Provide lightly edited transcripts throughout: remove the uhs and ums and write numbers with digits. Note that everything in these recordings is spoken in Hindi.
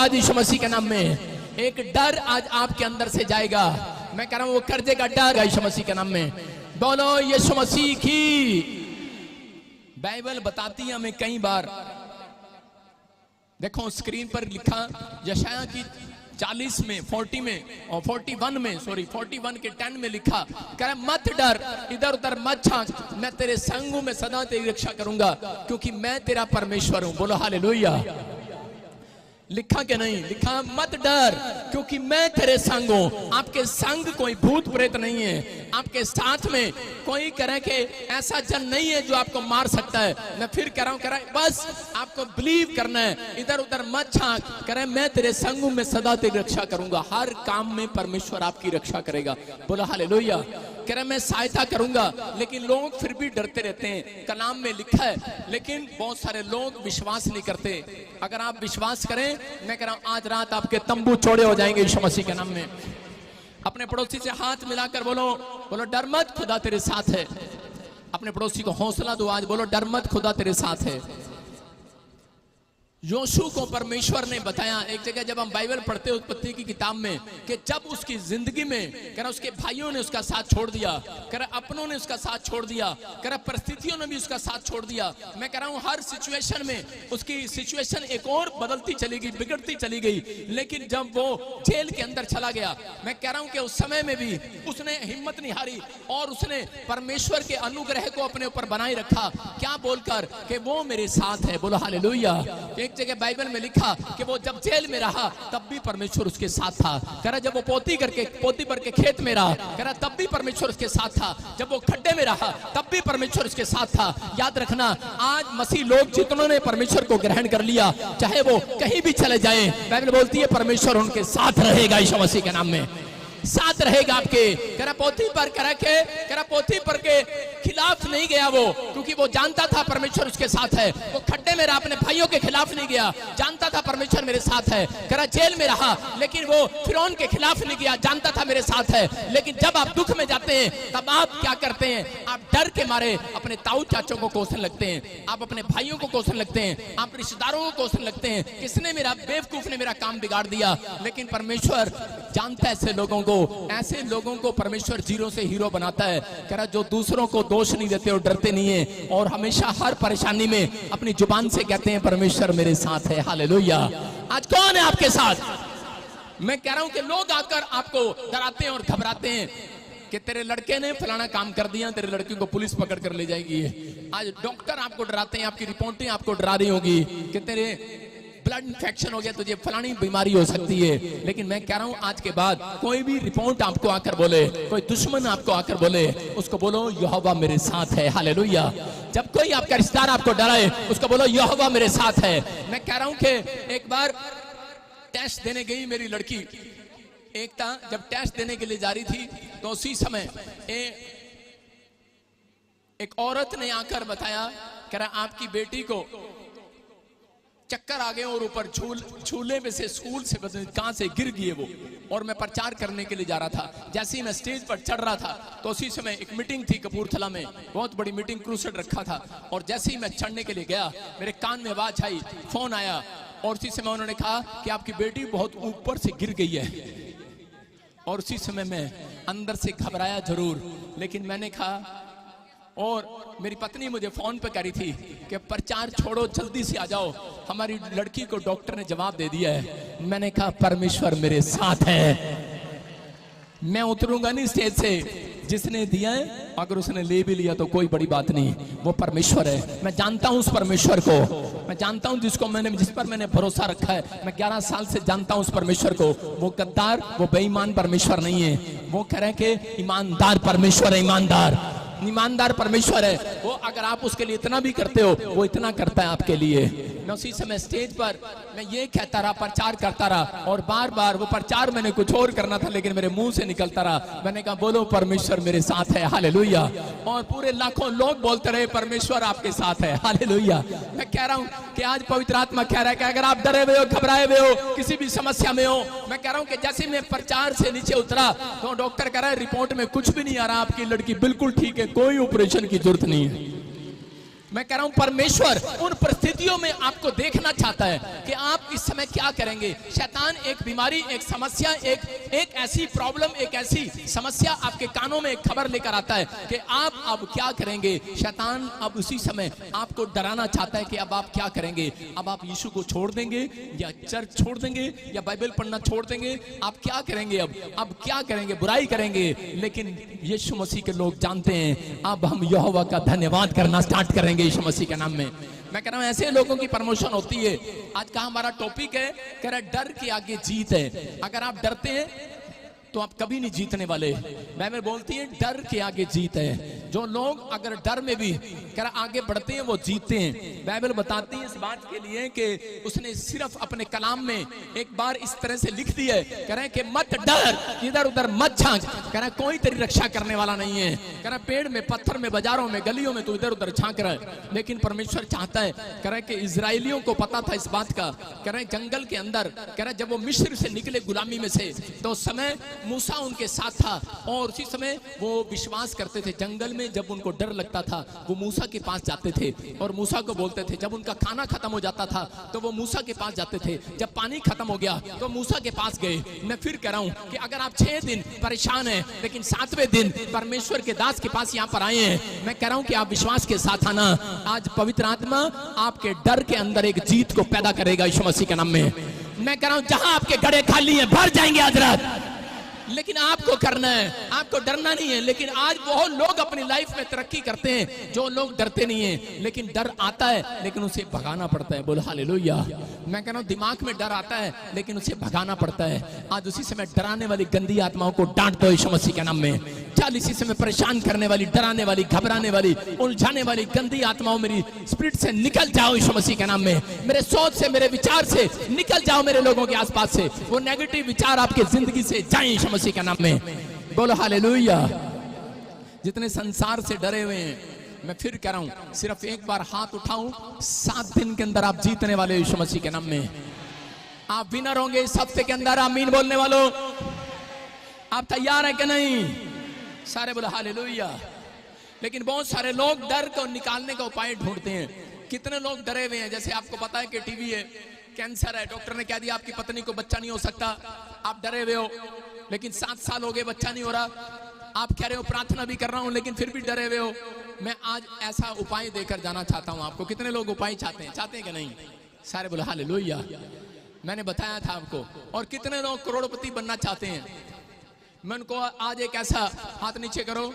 होगा आज यीशु मसीह के नाम में। एक डर आज आपके अंदर से जाएगा। मैं कह रहा हूं वो कर्जे का डर यीशु मसीह के नाम में। बोलो यीशु मसीह की। बाइबल बताती है हमें कई बार, देखो स्क्रीन पर लिखा यशायाह की 40 में 40 में और 41 में 41 के 10 में लिखा, कह मत डर, इधर उधर मत झांक, मैं तेरे संग हूं, मैं सदा तेरी रक्षा करूंगा क्योंकि मैं तेरा परमेश्वर हूं। बोलो हालेलुया। लिखा कि नहीं? लिखा मत डर क्योंकि मैं तेरे संग हूं। आपके संग कोई भूत प्रेत नहीं है, आपके साथ में कोई कह के ऐसा जन नहीं है जो आपको मार सकता है। मैं फिर कह रहा हूं, बस आपको बिलीव करना है, इधर उधर मत झांक। कह रहे मैं तेरे संग हूं, मैं सदा तेरी रक्षा करूंगा। हर काम में परमेश्वर आपकी रक्षा करेगा। बोलो हालेलुया। कह रहे मैं सहायता करूंगा, लेकिन लोग फिर भी डरते रहते हैं। कलाम में लिखा है, लेकिन बहुत सारे लोग विश्वास नहीं करते। अगर आप विश्वास करें, मैं कह रहा हूं आज रात आपके तंबू चौड़े हो जाएंगे यीशु मसीह के नाम में। अपने पड़ोसी से हाथ मिलाकर बोलो, बोलो डर मत, खुदा तेरे साथ है। अपने पड़ोसी को हौसला दो आज, बोलो डर मत, खुदा तेरे साथ है। योशू को परमेश्वर ने बताया एक जगह, जब हम बाइबल पढ़ते उत्पत्ति की किताब में, कि जब उसकी जिंदगी में कह रहा उसके भाइयों ने उसका साथ छोड़ दिया, कह रहा अपनों ने उसका साथ छोड़ दिया, कह रहा परिस्थितियों ने भी उसका साथ छोड़ दिया। मैं कह रहा हूं हर सिचुएशन में उसकी सिचुएशन एक और बदलती चली गई, बिगड़ती चली गई। लेकिन जब वो जेल के अंदर चला गया, मैं कह रहा हूं कि उस समय में भी उसने हिम्मत नहीं हारी और उसने परमेश्वर के अनुग्रह को अपने ऊपर बनाए रखा। क्या बोलकर कि वो मेरे साथ है। बोलो हालेलुया। एक जगह बाइबल में लिखा कि वो जब जेल में रहा तब भी परमेश्वर उसके साथ था। कह रहा जब वो पोती पर के खेत में रहा, कह रहा तब भी परमेश्वर उसके साथ था। जब वो खड्डे में रहा तब भी परमेश्वर उसके साथ था। याद रखना, आज मसीह लोग जितनों ने परमेश्वर को ग्रहण कर लिया, चाहे वो कहीं भी चले जाएं, बाइबल बोलती है परमेश्वर उनके साथ रहेगा यीशु मसीह के नाम में, साथ रहेगा आपके। कह रहा पोती पर के खिलाफ नहीं गया वो, क्योंकि वो जानता था परमेश्वर उसके साथ है। वो खड्डे में रहा, अपने भाइयों के खिलाफ नहीं गया, जानता था परमेश्वर मेरे साथ है। कह रहा जेल में रहा, लेकिन वो फिरौन के खिलाफ नहीं गया, जानता था मेरे साथ है। लेकिन जब आप दुख में जाते हैं तब आप क्या करते हैं? आप डर के मारे अपने ताऊ चाचों को कोसने लगते हैं, आप अपने भाइयों को कोसने लगते हैं, आप रिश्तेदारों को कोसने लगते हैं, किसने मेरा, बेवकूफ ने मेरा काम बिगाड़ दिया। लेकिन परमेश्वर जानता है ऐसे लोगों को परमेश्वर जीरो से हीरो बनाता है। कह रहा जो दूसरों को दोष नहीं देते और डरते नहीं है, और हमेशा हर परेशानी में अपनी जुबान से कहते हैं परमेश्वर मेरे साथ है। हालेलुया। आज कौन है आपके साथ? मैं कह रहा हूं कि लोग आकर आपको डराते हैं और घबराते हैं कि तेरे लड़के ने फलाना काम कर दिया, तेरे लड़के को पुलिस पकड़ कर ले जाएगी। आज डॉक्टर आपको डराते हैं, आपकी रिपोर्टें आपको डरा रही होगी कि तेरे ब्लड इन्फेक्शन हो गया, तुझे फलानी बीमारी हो सकती है। लेकिन मैं कह रहा हूं आज के बाद कोई भी रिपोर्ट आपको आकर बोले, कोई दुश्मन आपको आकर बोले, उसको बोलो यहोवा मेरे साथ है। हालेलुया। जब कोई आपका रिश्तेदार आपको डराए, उसको बोलो यहोवा मेरे साथ है। मैं कह रहा हूं कि एक बार टेस्ट देने गई मेरी लड़की, जब टेस्ट देने के लिए जा रही थी तो उसी समय एक औरत ने आकर बताया, कह रहा आपकी बेटी को चक्कर आ गए और ऊपर झूले में से स्कूल से कहां से गिर गई वो, और मैं प्रचार करने के लिए जा रहा था। जैसे ही मैं स्टेज पर चढ़ रहा था तो उसी समय एक मीटिंग थी कपूरथला में, बहुत बड़ी मीटिंग, क्रूसेड रखा था। और जैसे ही मैं चढ़ने के लिए गया, मेरे कान में आवाज आई, फोन आया, और उसी समय उन्होंने कहा कि आपकी बेटी बहुत ऊपर से गिर गई है। और उसी समय मैं अंदर से घबराया जरूर, लेकिन मैंने कहा, और मेरी पत्नी मुझे फोन पे करी थी कि प्रचार छोड़ो, जल्दी से आ जाओ, हमारी लड़की को डॉक्टर ने जवाब दे दिया है। मैंने कहा परमेश्वर मेरे साथ है, मैं उतरूंगा नहीं स्टेज से, जिसने दिया है अगर उसने ले भी लिया तो कोई बड़ी बात नहीं, वो परमेश्वर है। मैं जानता हूं उस परमेश्वर को, मैं जानता हूं जिस पर मैंने भरोसा रखा है। मैं 11 साल से जानता हूं उस परमेश्वर को। वो गद्दार, वो बेईमान परमेश्वर नहीं है, वो कह रहे हैं कि ईमानदार परमेश्वर है, ईमानदार परमेश्वर है वो। अगर आप उसके लिए इतना भी करते हो, वो इतना करता है आपके लिए। मैं उसी समय स्टेज पर मैं ये कहता रहा, प्रचार करता रहा, और बार बार वो प्रचार मैंने कुछ और करना था लेकिन मेरे मुंह से निकलता रहा। मैंने कहा बोलो परमेश्वर मेरे साथ है। हालेलुया। और पूरे लाखों लोग बोलते रहे परमेश्वर आपके साथ है। हालेलुया। मैं कह रहा हूं कि आज पवित्र आत्मा कह रहा है कि अगर आप डरे हुए हो, घबराए हुए हो, किसी भी समस्या में हो, मैं कह रहा हूं कि जैसे मैं प्रचार से नीचे उतरा तो डॉक्टर कह रहा है रिपोर्ट में कुछ भी नहीं आ रहा, आपकी लड़की बिल्कुल ठीक है, कोई ऑपरेशन की जरूरत नहीं है। मैं कह रहा हूं परमेश्वर उन परिस्थितियों में आपको देखना चाहता है कि आप इस समय क्या करेंगे। शैतान एक बीमारी, एक समस्या, एक ऐसी प्रॉब्लम, एक ऐसी समस्या आपके कानों में एक खबर लेकर आता है कि आप अब क्या करेंगे। शैतान अब उसी समय आपको डराना चाहता है कि अब आप क्या करेंगे। अब आप यीशु को छोड़ देंगे या चर्च छोड़ देंगे या बाइबल पढ़ना छोड़ देंगे, आप क्या करेंगे। अब क्या करेंगे, बुराई करेंगे। लेकिन यीशु मसीह के लोग जानते हैं अब हम यहोवा का धन्यवाद करना स्टार्ट करेंगे यीशु मसीह के नाम में। मैं कह रहा हूं ऐसे लोगों की प्रमोशन होती है। आज का हमारा टॉपिक है, कह रहा डर के आगे जीत है। अगर आप डरते हैं तो आप कभी नहीं जीतने वाले। बाइबल बोलती है डर के आगे जीत है। जो लोग अगर डर में भी कह रहा आगे बढ़ते हैं वो जीतते हैं। बाइबल बताती है इस बात के लिए कि उसने सिर्फ अपने कलाम में एक बार इस तरह से लिख दिया है, कह रहे हैं कि मत डर, इधर उधर मत झांक। कह रहा है कोई तेरी रक्षा करने वाला नहीं है। कह रहा है पेड़ में, पत्थर में, बाजारों में, गलियों में तू इधर उधर झांक रहा है। लेकिन परमेश्वर चाहता है, कह रहा है कि इजराइलियों को पता था इस बात का। कह रहे हैं जंगल के अंदर, कह रहा है जब वो मिस्र से निकले गुलामी में से, तो उस समय मूसा उनके साथ था और उसी समय वो विश्वास करते थे। जंगल में जब उनको डर लगता था वो मूसा के पास जाते थे और मूसा को बोलते थे। जब उनका खाना खत्म हो जाता था तो वो मूसा के पास जाते थे। जब पानी खत्म हो गया तो मूसा के पास गए। मैं फिर कह रहा हूं कि अगर आप 6 दिन परेशान हैं लेकिन 7वें दिन परमेश्वर के दास के पास यहाँ पर आए हैं, मैं कह रहा हूं कि आप विश्वास के साथ आना। आज पवित्र आत्मा आपके डर के अंदर एक जीत को पैदा करेगा यीशु मसीह के नाम में। मैं कह रहा हूं जहां आपके गड्ढे खाली हैं भर जाएंगे आज रात। लेकिन आपको करना है, आपको डरना नहीं है। लेकिन आज बहुत लोग अपनी लाइफ में तरक्की करते हैं जो लोग डरते नहीं हैं। लेकिन डर आता है लेकिन उसे भगाना पड़ता है। बोलो हालेलुया। मैं कह रहा हूं दिमाग में डर आता है लेकिन उसे भगाना पड़ता है। आज उसी समय डराने वाली गंदी आत्माओं को डांट दो यीशु मसीह के नाम में। चल इसी समय परेशान करने वाली, डराने वाली, घबराने वाली, उलझाने वाली गंदी आत्माओं मेरी स्पिरिट से निकल जाओ यीशु मसीह के नाम में। मेरे सोच से, मेरे विचार से निकल जाओ, मेरे लोगों के आसपास से वो नेगेटिव विचार आपके जिंदगी से जाएं यीशु मसीह के नाम में। बोलो हालेलुया। जितने संसार से डरे हुए हैं, मैं फिर कह रहा हूं सिर्फ एक बार हाथ उठाऊं, 7 दिन के अंदर आप जीतने वाले यीशु मसीह के नाम में। आप विनर होंगे इस हफ्ते के अंदर। आमीन बोलने वालों, आप तैयार हैं कि नहीं? सारे बोलो हालेलुया। लेकिन बहुत सारे लोग डर को निकालने का उपाय ढूंढते हैं। कितने लोग डरे हुए हैं। जैसे आपको पता है कि टीबी है, कैंसर है, डॉक्टर ने कह दिया आपकी पत्नी को बच्चा नहीं हो सकता। आप डरे हुए हो लेकिन 7 साल हो गए बच्चा नहीं हो रहा। आप कह रहे हो प्रार्थना भी कर रहा हूं लेकिन फिर भी डरे हुए हो। मैं आज ऐसा उपाय देकर जाना चाहता हूं आपको। कितने लोग उपाय चाहते हैं? चाहते हैं कि नहीं? सारे बोलो हालेलुया। मैंने बताया था आपको। और कितने लोग करोड़पति बनना चाहते हैं? मैं उनको आज एक ऐसा, हाथ नीचे करो,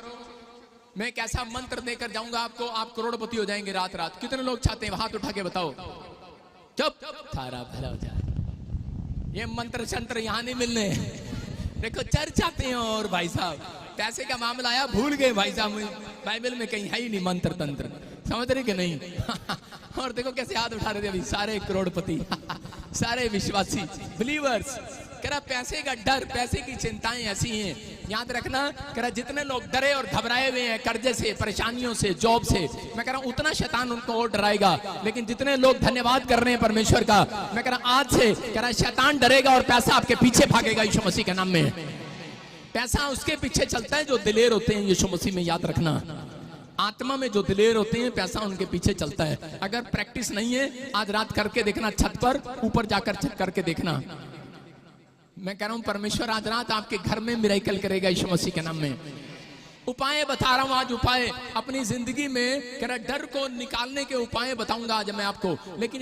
मैं एक ऐसा मंत्र देकर जाऊंगा आपको, आप करोड़पति हो जाएंगे रात रात। कितने लोग चाहते हैं? हाथ उठा के बताओ। चुप, थारा भला हो जाए। ये मंत्र शंत्र यहां नहीं मिलने। देखो चर्च आते हैं और भाई साहब पैसे का मामला आया, भूल गए भाई साहब, बाइबल में कहीं है ही नहीं मंत्र तंत्र। समझ रहे कि नहीं? और देखो कैसे हाथ उठा रहे थे अभी सारे करोड़पति, सारे विश्वासी बिलीवर्स। कह रहा पैसे का डर, पैसे की चिंताएं ऐसी हैं, याद रखना। कह रहा जितने लोग डरे और घबराए हुए हैं कर्जे से, परेशानियों से, जॉब से, मैं कह रहा हूं उतना शैतान उनको और डराएगा। लेकिन जितने लोग धन्यवाद कर रहे हैं परमेश्वर का, मैं कह रहा आज से कह रहा शैतान डरेगा और पैसा आपके पीछे भागेगा यीशु मसीह के नाम में। पैसा उसके पीछे चलता है जो दिलेर होते हैं यीशु मसीह में, याद रखना। आत्मा में जो दिलेर होते हैं पैसा उनके पीछे चलता है। अगर प्रैक्टिस नहीं है आज रात करके देखना, छत पर ऊपर जाकर चेक करके देखना। मैं कह रहा हूं परमेश्वर आज रात आपके घर में मिरेकल करेगा यीशु मसीह के नाम में। उपाय बता रहा हूं आज, उपाय अपनी जिंदगी में कह रहा डर को निकालने के उपाय बताऊंगा आज मैं आपको। लेकिन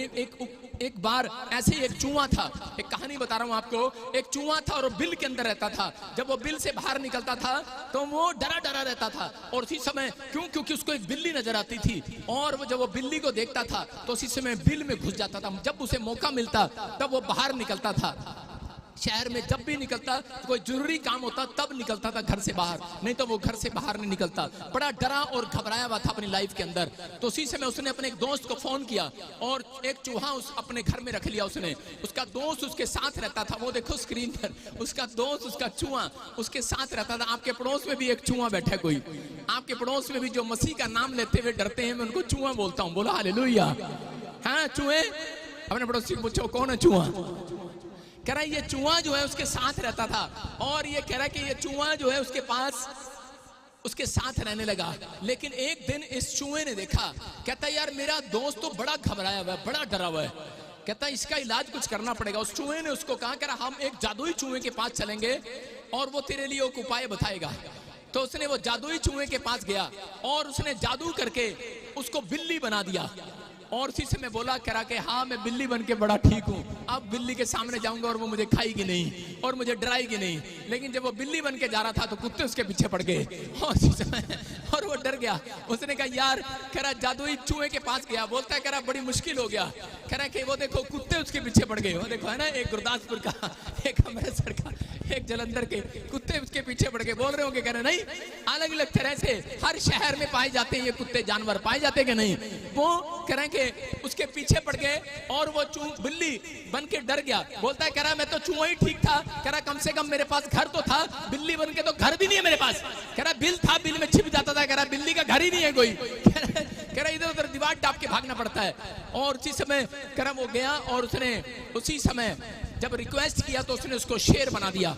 एक बार ऐसे ही एक चूहा था। एक कहानी बता रहा हूं आपको। एक चूहा था और वो बिल के अंदर रहता था। जब वो बिल से बाहर निकलता था तो वो डरा डरा रहता था। और उसी समय क्योंकि उसको एक बिल्ली नजर आती थी और वो जब वो बिल्ली को देखता था तो उसी समय बिल में घुस जाता था। जब उसे मौका मिलता तब वो बाहर निकलता था। शहर में जब भी निकलता तो कोई जरूरी काम होता तब निकलता था घर से बाहर, नहीं तो वो घर से बाहर नहीं निकलता। बड़ा डरा और घबराया हुआ था अपनी लाइफ के अंदर। तो उसी समय उसने अपने एक दोस्त को फोन किया और एक चूहा अपने घर में रख लिया उसने। उसका दोस्त उसके साथ रहता था। वो देखो स्क्रीन पर, उसका दोस्त, उसका चूहा उसके साथ रहता था। आपके पड़ोस में भी एक चूहा बैठा है कोई, आपके पड़ोस में भी जो मसीह का नाम लेते हुए डरते हैं, मैं उनको चूहा बोलता हूँ। बोलो हालेलुया। हाँ चूहे, अपने पड़ोसी पूछो कौन है चूहा। कह रहा है ये चूहा जो है उसके साथ रहता था और ये कह रहा है कि ये चूहा जो है उसके पास उसके साथ रहने लगा। लेकिन एक दिन इस चूहे ने देखा, कहता यार मेरा दोस्त तो बड़ा घबराया हुआ है, बड़ा डरा हुआ है, कहता इसका इलाज कुछ करना पड़ेगा। उस चूहे ने उसको कहा कि हम एक जादुई चूहे के पास चलेंगे और वो तेरे लिए एक उपाय बताएगा। तो उसने वो जादुई चूहे के पास गया और उसने जादू करके उसको बिल्ली बना दिया। और उसी से मैं बोला करा के हाँ मैं बिल्ली बन के बड़ा ठीक हूँ, अब बिल्ली के सामने जाऊंगा और वो मुझे खाएगी नहीं और मुझे डराएगी नहीं। लेकिन जब वो बिल्ली बन के जा रहा था तो कुत्ते उसके पीछे पड़ गए और वो डर गया। उसने कहा यार करा जादुई चूहे के पास गया, बोलता है करा बड़ी मुश्किल हो गया, करा कि वो देखो कुत्ते उसके पीछे पड़ गए। वो देखो है ना, एक गुरदासपुर का, एक अमृतसर का, एक जलंधर के, कुत्ते उसके पीछे पड़ गए। बोल रहे होंगे कह रहे नहीं, अलग अलग तरह से हर शहर में पाए जाते हैं ये कुत्ते, जानवर पाए जाते हैं कि नहीं। वो कह रहे उसके पीछे पड़ गए और वो बिल्ली बन के डर गया। बोलता है कह रहा मैं तो चूहा ही ठीक था, कह रहा कम से कम मेरे पास घर तो था, बिल्ली बन के तो घर भी नहीं है मेरे पास। कह रहा बिल था, बिल में छिप जाता था, कह रहा बिल्ली का घर ही नहीं है कोई। कह रहा इधर उधर दीवार टाप के भागना पड़ता है। और उसी समय कह रहा वो गया और उसने उसी समय जब रिक्वेस्ट किया तो उसने उसको शेर बना दिया।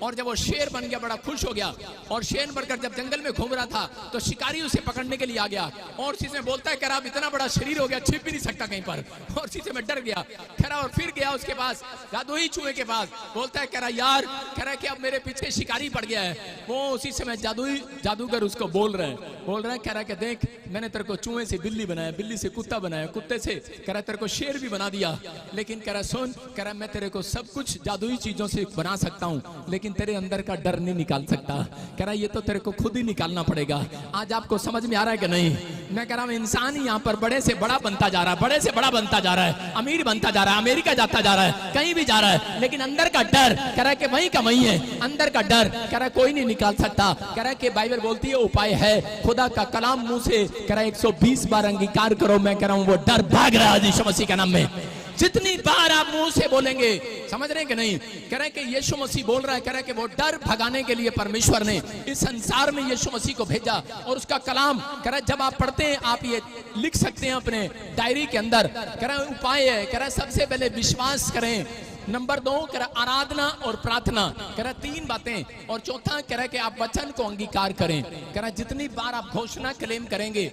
और जब वो शेर बन गया बड़ा खुश हो गया और शेर बनकर जब जंगल में घूम रहा था तो शिकारी उसे पकड़ने के लिए आ गया। और उसी में बोलता है कह रहा अब इतना बड़ा शरीर हो गया, छिप भी नहीं सकता कहीं पर। और उसी से मैं डर गया, कह रहा और फिर गया उसके पास, जादुई चूहे के पास। बोलता है कह रहा यार, कह रहा कि अब मेरे पीछे शिकारी पड़ गया है। वो उसी समय जादूगर उसको बोल रहा है कह रहा कि देख मैंने तेरे को चूहे से बिल्ली बनाया, बिल्ली से कुत्ता बनाया, कुत्ते से कह रहा तेरे को शेर भी बना दिया। लेकिन कह रहा सुन, कह रहा मैं तेरे को सब कुछ जादुई चीजों से बना सकता हूँ लेकिन तेरे अंदर का डर नहीं निकाल सकता। कह रहा ये तो तेरे को खुद ही निकालना पड़ेगा। आज आपको समझ में आ रहा है कि नहीं? मैं कह रहा हूँ इंसान ही यहाँ पर बड़े से बड़ा बनता जा रहा है, बड़े से बड़ा बनता जा रहा है, अमीर बनता जा रहा है, अमेरिका जाता जा रहा है, कहीं भी जा रहा है, लेकिन अंदर का डर कह रहा है कि वहीं का वहीं है। अंदर का डर कह रहा है कोई नहीं निकाल सकता। कह रहा है कि बाइबल बोलती है उपाय है, खुदा का कलाम मुंह से कह रहा है 120 बार अंगीकार करो। मैं कह रहा हूँ वो डर भाग रहा है यीशु मसीह के नाम में। जितनी बार आप मुंह से बोलेंगे, समझ रहे हैं कि नहीं? कह रहे हैं कि यीशु मसीह बोल रहा है, कह रहा है कि वो डर भगाने के लिए परमेश्वर ने इस संसार में यीशु मसीह को भेजा। और उसका कलाम कह रहा है जब आप पढ़ते हैं आप ये लिख सकते हैं अपने डायरी के अंदर। कह रहा है उपाय है, कह रहा है सबसे पहले विश्वास करें, नंबर 2 कह रहा आराधना और प्रार्थना, कह रहा 3 बातें, और चौथा कह रहा कि आप वचन को अंगीकार करें। कह रहा जितनी बार आप घोषणा क्लेम करेंगे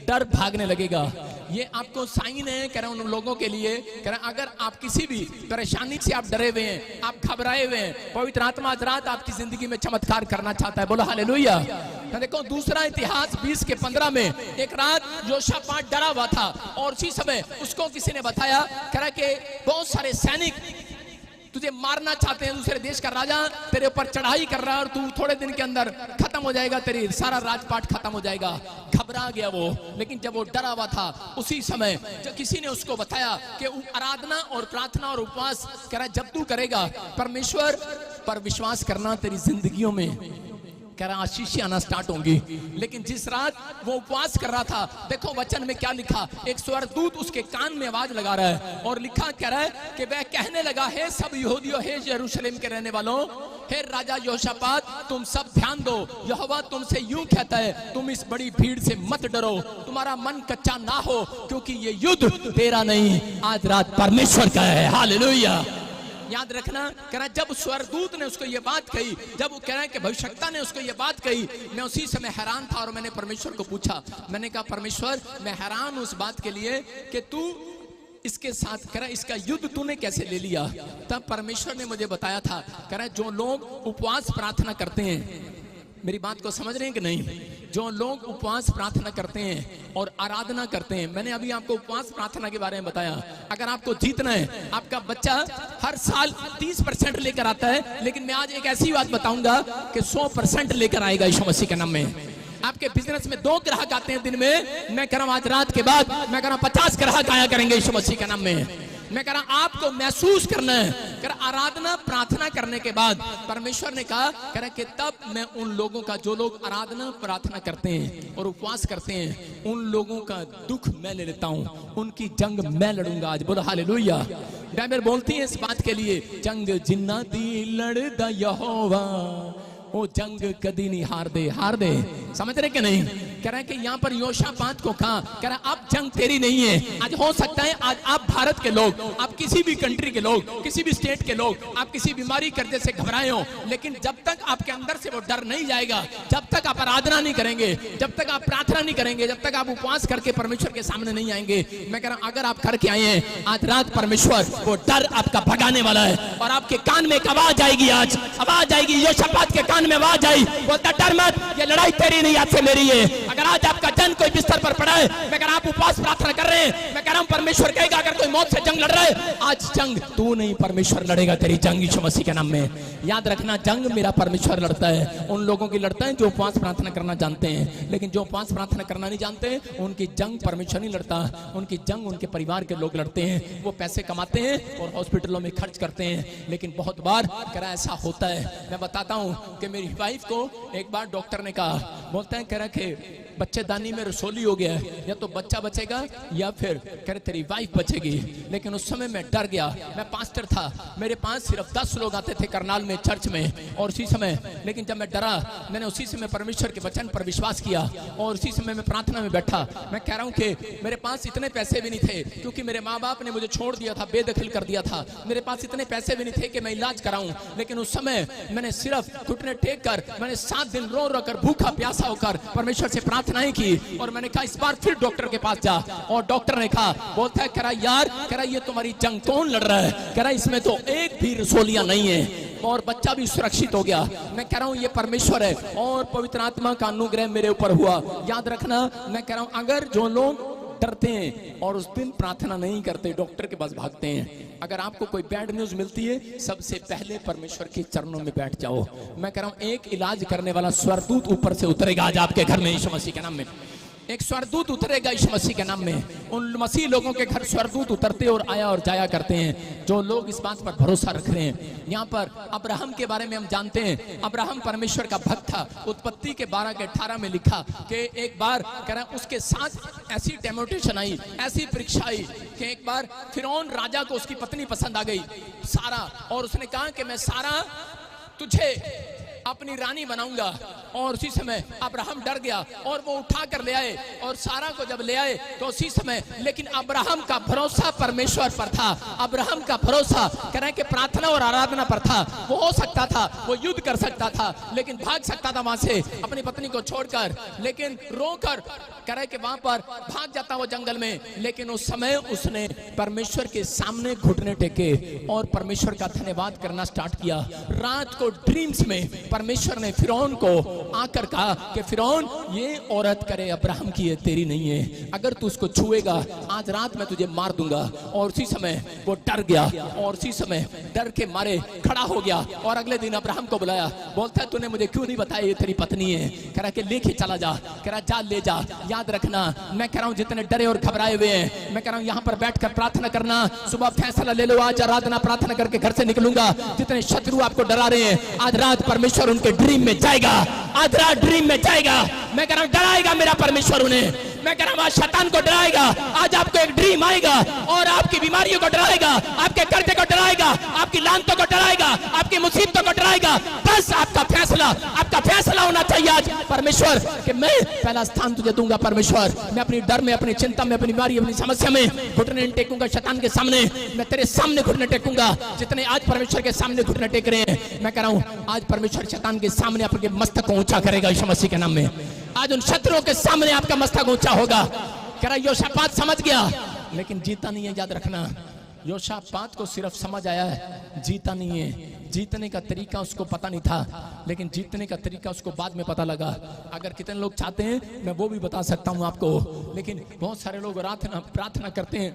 डर भागने लगेगा। ये आपको साइन है कह रहा उन लोगों के लिए। कह रहा अगर आप किसी भी परेशानी से आप डरे हुए हैं, आप घबराए हुए हैं, पवित्र आत्मा आज रात आपकी जिंदगी में चमत्कार करना चाहता है। बोलो हालेलुया। देखो दूसरा इतिहास 20:15 में एक रात योशापाट डरा हुआ था और उसी समय उसको किसी ने बताया, कह रहा कि बहुत सारे सैनिक तुझे मारना चाहते हैं, दूसरे देश का राजा तेरे ऊपर चढ़ाई कर रहा है और तू थोड़े दिन के अंदर खत्म हो जाएगा, तेरी सारा राजपाट खत्म हो जाएगा। घबरा गया वो, लेकिन जब वो डरा हुआ था उसी समय जब किसी ने उसको बताया कि आराधना और प्रार्थना और उपवास करा जब तू करेगा परमेश्वर पर विश्वास करना तेरी जिंदगियों में कह रहा आशीष आना स्टार्ट होंगी। लेकिन जिस रात वो उपवास कर रहा था देखो वचन में क्या लिखा, एक स्वर्गदूत उसके कान में आवाज लगा रहा है और लिखा कह रहा है कि वह कहने लगा हे सब यहूदियों, हे यरूशलेम के रहने वालों, हे राजा योशापात, तुम सब ध्यान दो, यहोवा तुमसे यूं कहता है तुम इस बड़ी भीड़ से मत डरो, तुम्हारा मन कच्चा ना हो क्योंकि ये युद्ध तेरा नहीं आज रात परमेश्वर का है। हालेलुया। याद रखना, कह रहा जब स्वर्गदूत ने उसको ये बात कही, जब वो कह रहा है कि भविष्यवक्ता ने उसको ये बात कही, मैं उसी समय हैरान था और मैंने परमेश्वर को पूछा, मैंने कहा परमेश्वर मैं हैरान हूं उस बात के लिए कि तू इसके साथ कह रहा इसका युद्ध तूने कैसे ले लिया। तब परमेश्वर ने मुझे बताया था, कह रहा जो लोग उपवास प्रार्थना करते हैं, मेरी बात को समझ रहे हैं कि नहीं? जो लोग उपवास प्रार्थना करते हैं और आराधना करते हैं, मैंने अभी आपको उपवास प्रार्थना के बारे में बताया। अगर आपको जीतना है, आपका बच्चा हर साल 30% लेकर आता है, लेकिन मैं आज एक ऐसी बात बताऊंगा कि 100% लेकर आएगा यीशु मसीह के नाम में। आपके बिजनेस में 2 ग्राहक आते हैं दिन में, मैं कह रहा हूं आज रात के बाद मैं कह रहा हूं 50 ग्राहक आया करेंगे यीशु मसीह के नाम में। मैं कह रहा आपको महसूस करना है, कह रहा आराधना प्रार्थना करने के बाद परमेश्वर ने कहा, कह रहा कि तब मैं उन लोगों का, जो लोग आराधना प्रार्थना करते हैं और उपवास करते हैं, उन लोगों का दुख मैं ले लेता हूं, उनकी जंग मैं लड़ूंगा आज। बोलो हालेलुया। बाइबल बोलती है इस बात के लिए, जंग जिन्ना दी लड़दा यहोवा वो जंग कदी नहीं हार दे। समझ रहे कि नहीं? कह रहे हैं कि यहाँ पर योशापात को कहा, कह रहा अब जंग तेरी नहीं है। आज हो सकता है आज आप भारत के लोग, आप किसी भी कंट्री के लोग, किसी भी स्टेट के लोग, आप किसी बीमारी करने से घबराए हो, लेकिन जब तक आपके अंदर से वो डर नहीं जाएगा, जब तक आप आराधना नहीं करेंगे, जब तक आप प्रार्थना नहीं करेंगे, जब तक आप उपवास करके परमेश्वर के सामने नहीं आएंगे, मैं कह रहा हूं अगर आप करके आए हैं आज रात, परमेश्वर वो डर आपका भगाने वाला है और आपके कान में एक आवाज आएगी, आज आवाज आएगी। योशापात के कान में आवाज आई, बोलता डर मत, ये लड़ाई तेरी नहीं आज से मेरी है। अगर आज आपका जन कोई बिस्तर पर पड़ा है, मैं कह रहा आप उपवास प्रार्थना कर रहे हैं, मैं कह रहा हूं परमेश्वर कहेगा अगर कोई मौत से जंग लड़ रहा है, आज जंग तू नहीं परमेश्वर लड़ेगा तेरी जंग यीशु मसीह के नाम में। याद रखना जंग मेरा परमेश्वर लड़ता है। उन लोगों की लड़ता है जो उपवास प्रार्थना करना जानते हैं, लेकिन जो उपवास प्रार्थना करना नहीं जानते उनकी जंग परमेश्वर नहीं लड़ता, उनकी जंग उनके परिवार के लोग लड़ते हैं। वो पैसे कमाते हैं और हॉस्पिटलों में खर्च करते हैं, लेकिन बहुत बार कह रहा ऐसा होता है। मैं बताता हूं कि मेरी वाइफ को एक बार डॉक्टर ने कहा, बोलते हैं कह रहा कि बच्चेदानी में रसोली हो गया है, या तो बच्चा बचेगा या फिर कह रहे तेरी वाइफ बचेगी। लेकिन उस समय मैं डर गया, मैं पास्टर था, मेरे पास सिर्फ 10 लोग आते थे करनाल में चर्च में, और उसी समय लेकिन जब मैं डरा, मैंने उसी समय परमेश्वर के वचन पर विश्वास किया और उसी समय मैं प्रार्थना में बैठा। मैं कह रहा हूं कि मेरे पास इतने पैसे भी नहीं थे, क्योंकि मेरे माँ बाप ने मुझे छोड़ दिया था, बेदखल कर दिया था, मेरे पास इतने पैसे भी नहीं थे कि मैं इलाज कराऊं। लेकिन उस समय मैंने सिर्फ घुटने टेक कर, मैंने 7 दिन रो रो कर, भूखा प्यासा होकर परमेश्वर से प्रार्थनाएं की, और मैंने कहा इस बार फिर डॉक्टर के पास जा। और डॉक्टर ने कहा, बोलता है कह रहा यार, कह रहा ये तुम्हारी जंग कौन लड़ रहा है, कह रहा इसमें तो एक भी रसोलियां नहीं है और बच्चा भी सुरक्षित हो गया। मैं कह रहा हूं ये परमेश्वर है और पवित्र आत्मा का अनुग्रह मेरे ऊपर हुआ। याद रखना, मैं कह रहा हूं अगर जो लोग डरते हैं और उस दिन प्रार्थना नहीं करते, डॉक्टर के पास भागते हैं, अगर आपको कोई बैड न्यूज मिलती है, सबसे पहले परमेश्वर के चरणों में बैठ जाओ। मैं कह रहा हूं एक इलाज करने वाला स्वर्गदूत ऊपर से उतरेगा आज आपके घर में यीशु मसीह के नाम में। एक स्वर्गदूत उतरेगा यीशु मसीह के नाम में। उन मसीह लोगों के घर स्वर्गदूत उतरते और आया और जाया करते हैं जो लोग इस बात पर भरोसा रख रहे हैं। यहाँ पर अब्राहम के बारे में हम जानते हैं, अब्राहम परमेश्वर का भक्त था। उत्पत्ति के 12 के 18 में लिखा कि एक बार कह रहा उसके साथ ऐसी टेम्पटेशन आई, ऐसी परीक्षा आई कि एक बार फिरौन राजा को उसकी पत्नी पसंद आ गई, सारा, और उसने कहा कि मैं सारा तुझे अपनी रानी बनाऊंगा। और उसी समय अब्राहम डर गया और वो उठा कर ले आए, और सारा को जब ले आए तो उसी समय, लेकिन अब्राहम का भरोसा परमेश्वर पर था। अब्राहम का भरोसा कह रहे हैं कि प्रार्थना और आराधना पर था। वो हो सकता था, वो युद्ध कर सकता था, लेकिन भाग सकता था वहां से अपनी पत्नी को छोड़कर, लेकिन रोकर कह रहे कि वहां पर भाग जाता वो जंगल में। लेकिन उस समय उसने परमेश्वर के सामने घुटने टेके और परमेश्वर का धन्यवाद करना स्टार्ट किया। रात को ड्रीम्स में परमेश्वर ने फिरौन को आकर कहा कि फिरौन, ये औरत करे अब्राहम की है, तेरी नहीं है, अगर तू उसको छुएगा आज रात मैं तुझे मार दूंगा। और उसी समय वो डर गया और उसी समय डर के मारे खड़ा हो गया और अगले दिन अब्राहम को बुलाया। बोलता है तूने मुझे क्यों नहीं बताया ये तेरी पत्नी है? कह रहा कि लेके चला जा, कह रहा जा ले जा। याद रखना, मैं कह रहा हूं जितने डरे और घबराए हुए हैं, मैं कह रहा हूं यहाँ पर बैठकर प्रार्थना करना, सुबह फैसला ले लो, आज आराधना प्रार्थना करके घर से निकलूंगा। जितने शत्रु आपको डरा रहे हैं, आज रात परमेश्वर उनके ड्रीम में जाएगा, आज रात ड्रीम में जाएगा। मैं कह रहा हूं डराएगा मेरा परमेश्वर उन्हें। मैं कह रहा हूं आज शैतान को डराएगा, आज आपको एक ड्रीम आएगा और आपकी बीमारियों को डराएगा, आपके कर्जे को डराएगा, आपकी लानतों को डराएगा, आपकी मुसीबतों को डराएगा। बस आपका फैसला होना चाहिए आज परमेश्वर कि मैं पहला स्थान तुझे दूंगा। परमेश्वर, मैं अपनी डर में, अपनी चिंता में, अपनी बीमारी, अपनी समस्या में घुटने नहीं टेकूंगा शैतान के सामने, मैं तेरे सामने घुटने टेकूंगा। जितने आज परमेश्वर के सामने घुटने टेक रहे हैं, मैं कह रहा हूं आज परमेश्वर शैतान के सामने आपके मस्तक को ऊंचा करेगा यीशु मसीह के नाम में। आज उन शत्रुओं के सामने आपका मस्तक ऊंचा होगा। कह रहा योशापात समझ गया लेकिन जीता नहीं है। याद रखना, योशापात को सिर्फ समझ आया है, जीता नहीं है। जीतने का तरीका उसको पता नहीं था, लेकिन जीतने का तरीका उसको बाद में पता लगा। अगर कितने लोग चाहते हैं मैं वो भी बता सकता हूं आपको, लेकिन बहुत सारे लोग प्रार्थना करते हैं,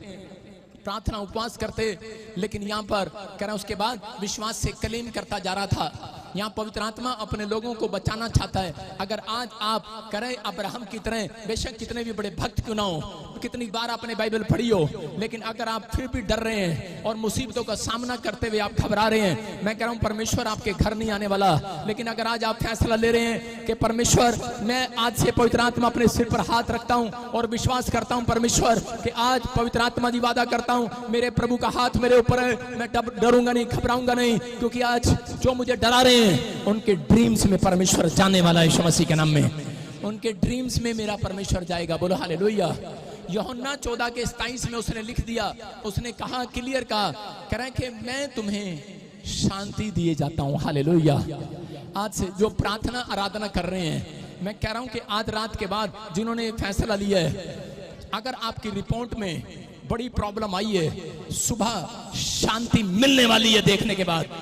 प्रार्थना उपवास करते, लेकिन यहाँ पर कह रहा उसके बाद विश्वास से क्लेम करता जा रहा था। यहाँ पवित्र आत्मा अपने लोगों को बचाना चाहता है। अगर आज आप करें अब्राहम की तरह, बेशक कितने भी बड़े भक्त क्यों ना हो, कितनी बार आपने बाइबल पढ़ी हो, लेकिन अगर आप फिर भी डर रहे हैं और मुसीबतों का सामना करते हुए आप घबरा रहे हैं, मैं कह रहा हूं परमेश्वर आपके घर नहीं आने वाला। लेकिन अगर आज आप फैसला ले रहे हैं कि परमेश्वर, मैं आज से पवित्र आत्मा अपने सिर पर हाथ रखता हूं और विश्वास करता हूं परमेश्वर कि आज पवित्र आत्मा जी वादा करता हूं, मेरे प्रभु का हाथ मेरे ऊपर है, मैं डरूंगा नहीं, घबराऊंगा नहीं, क्योंकि आज जो मुझे डरा रहे हैं रहे हैं उनके ड्रीम्स में परमेश्वर जाने वाला है यीशु मसीह के नाम में। उनके ड्रीम्स में मेरा परमेश्वर जाएगा। बोलो हालेलुया। यूहन्ना 14:27 में उसने लिख दिया, उसने कहा, क्लियर कहा, कह रहा है कि मैं तुम्हें शांति दिए जाता हूं। हालेलुया। आज से जो प्रार्थना आराधना कर रहे हैं, मैं कह रहा हूं कि आज रात के बाद जिन्होंने फैसला लिया है, अगर आपकी रिपोर्ट में बड़ी प्रॉब्लम आई है, सुबह शांति मिलने वाली है देखने के बाद।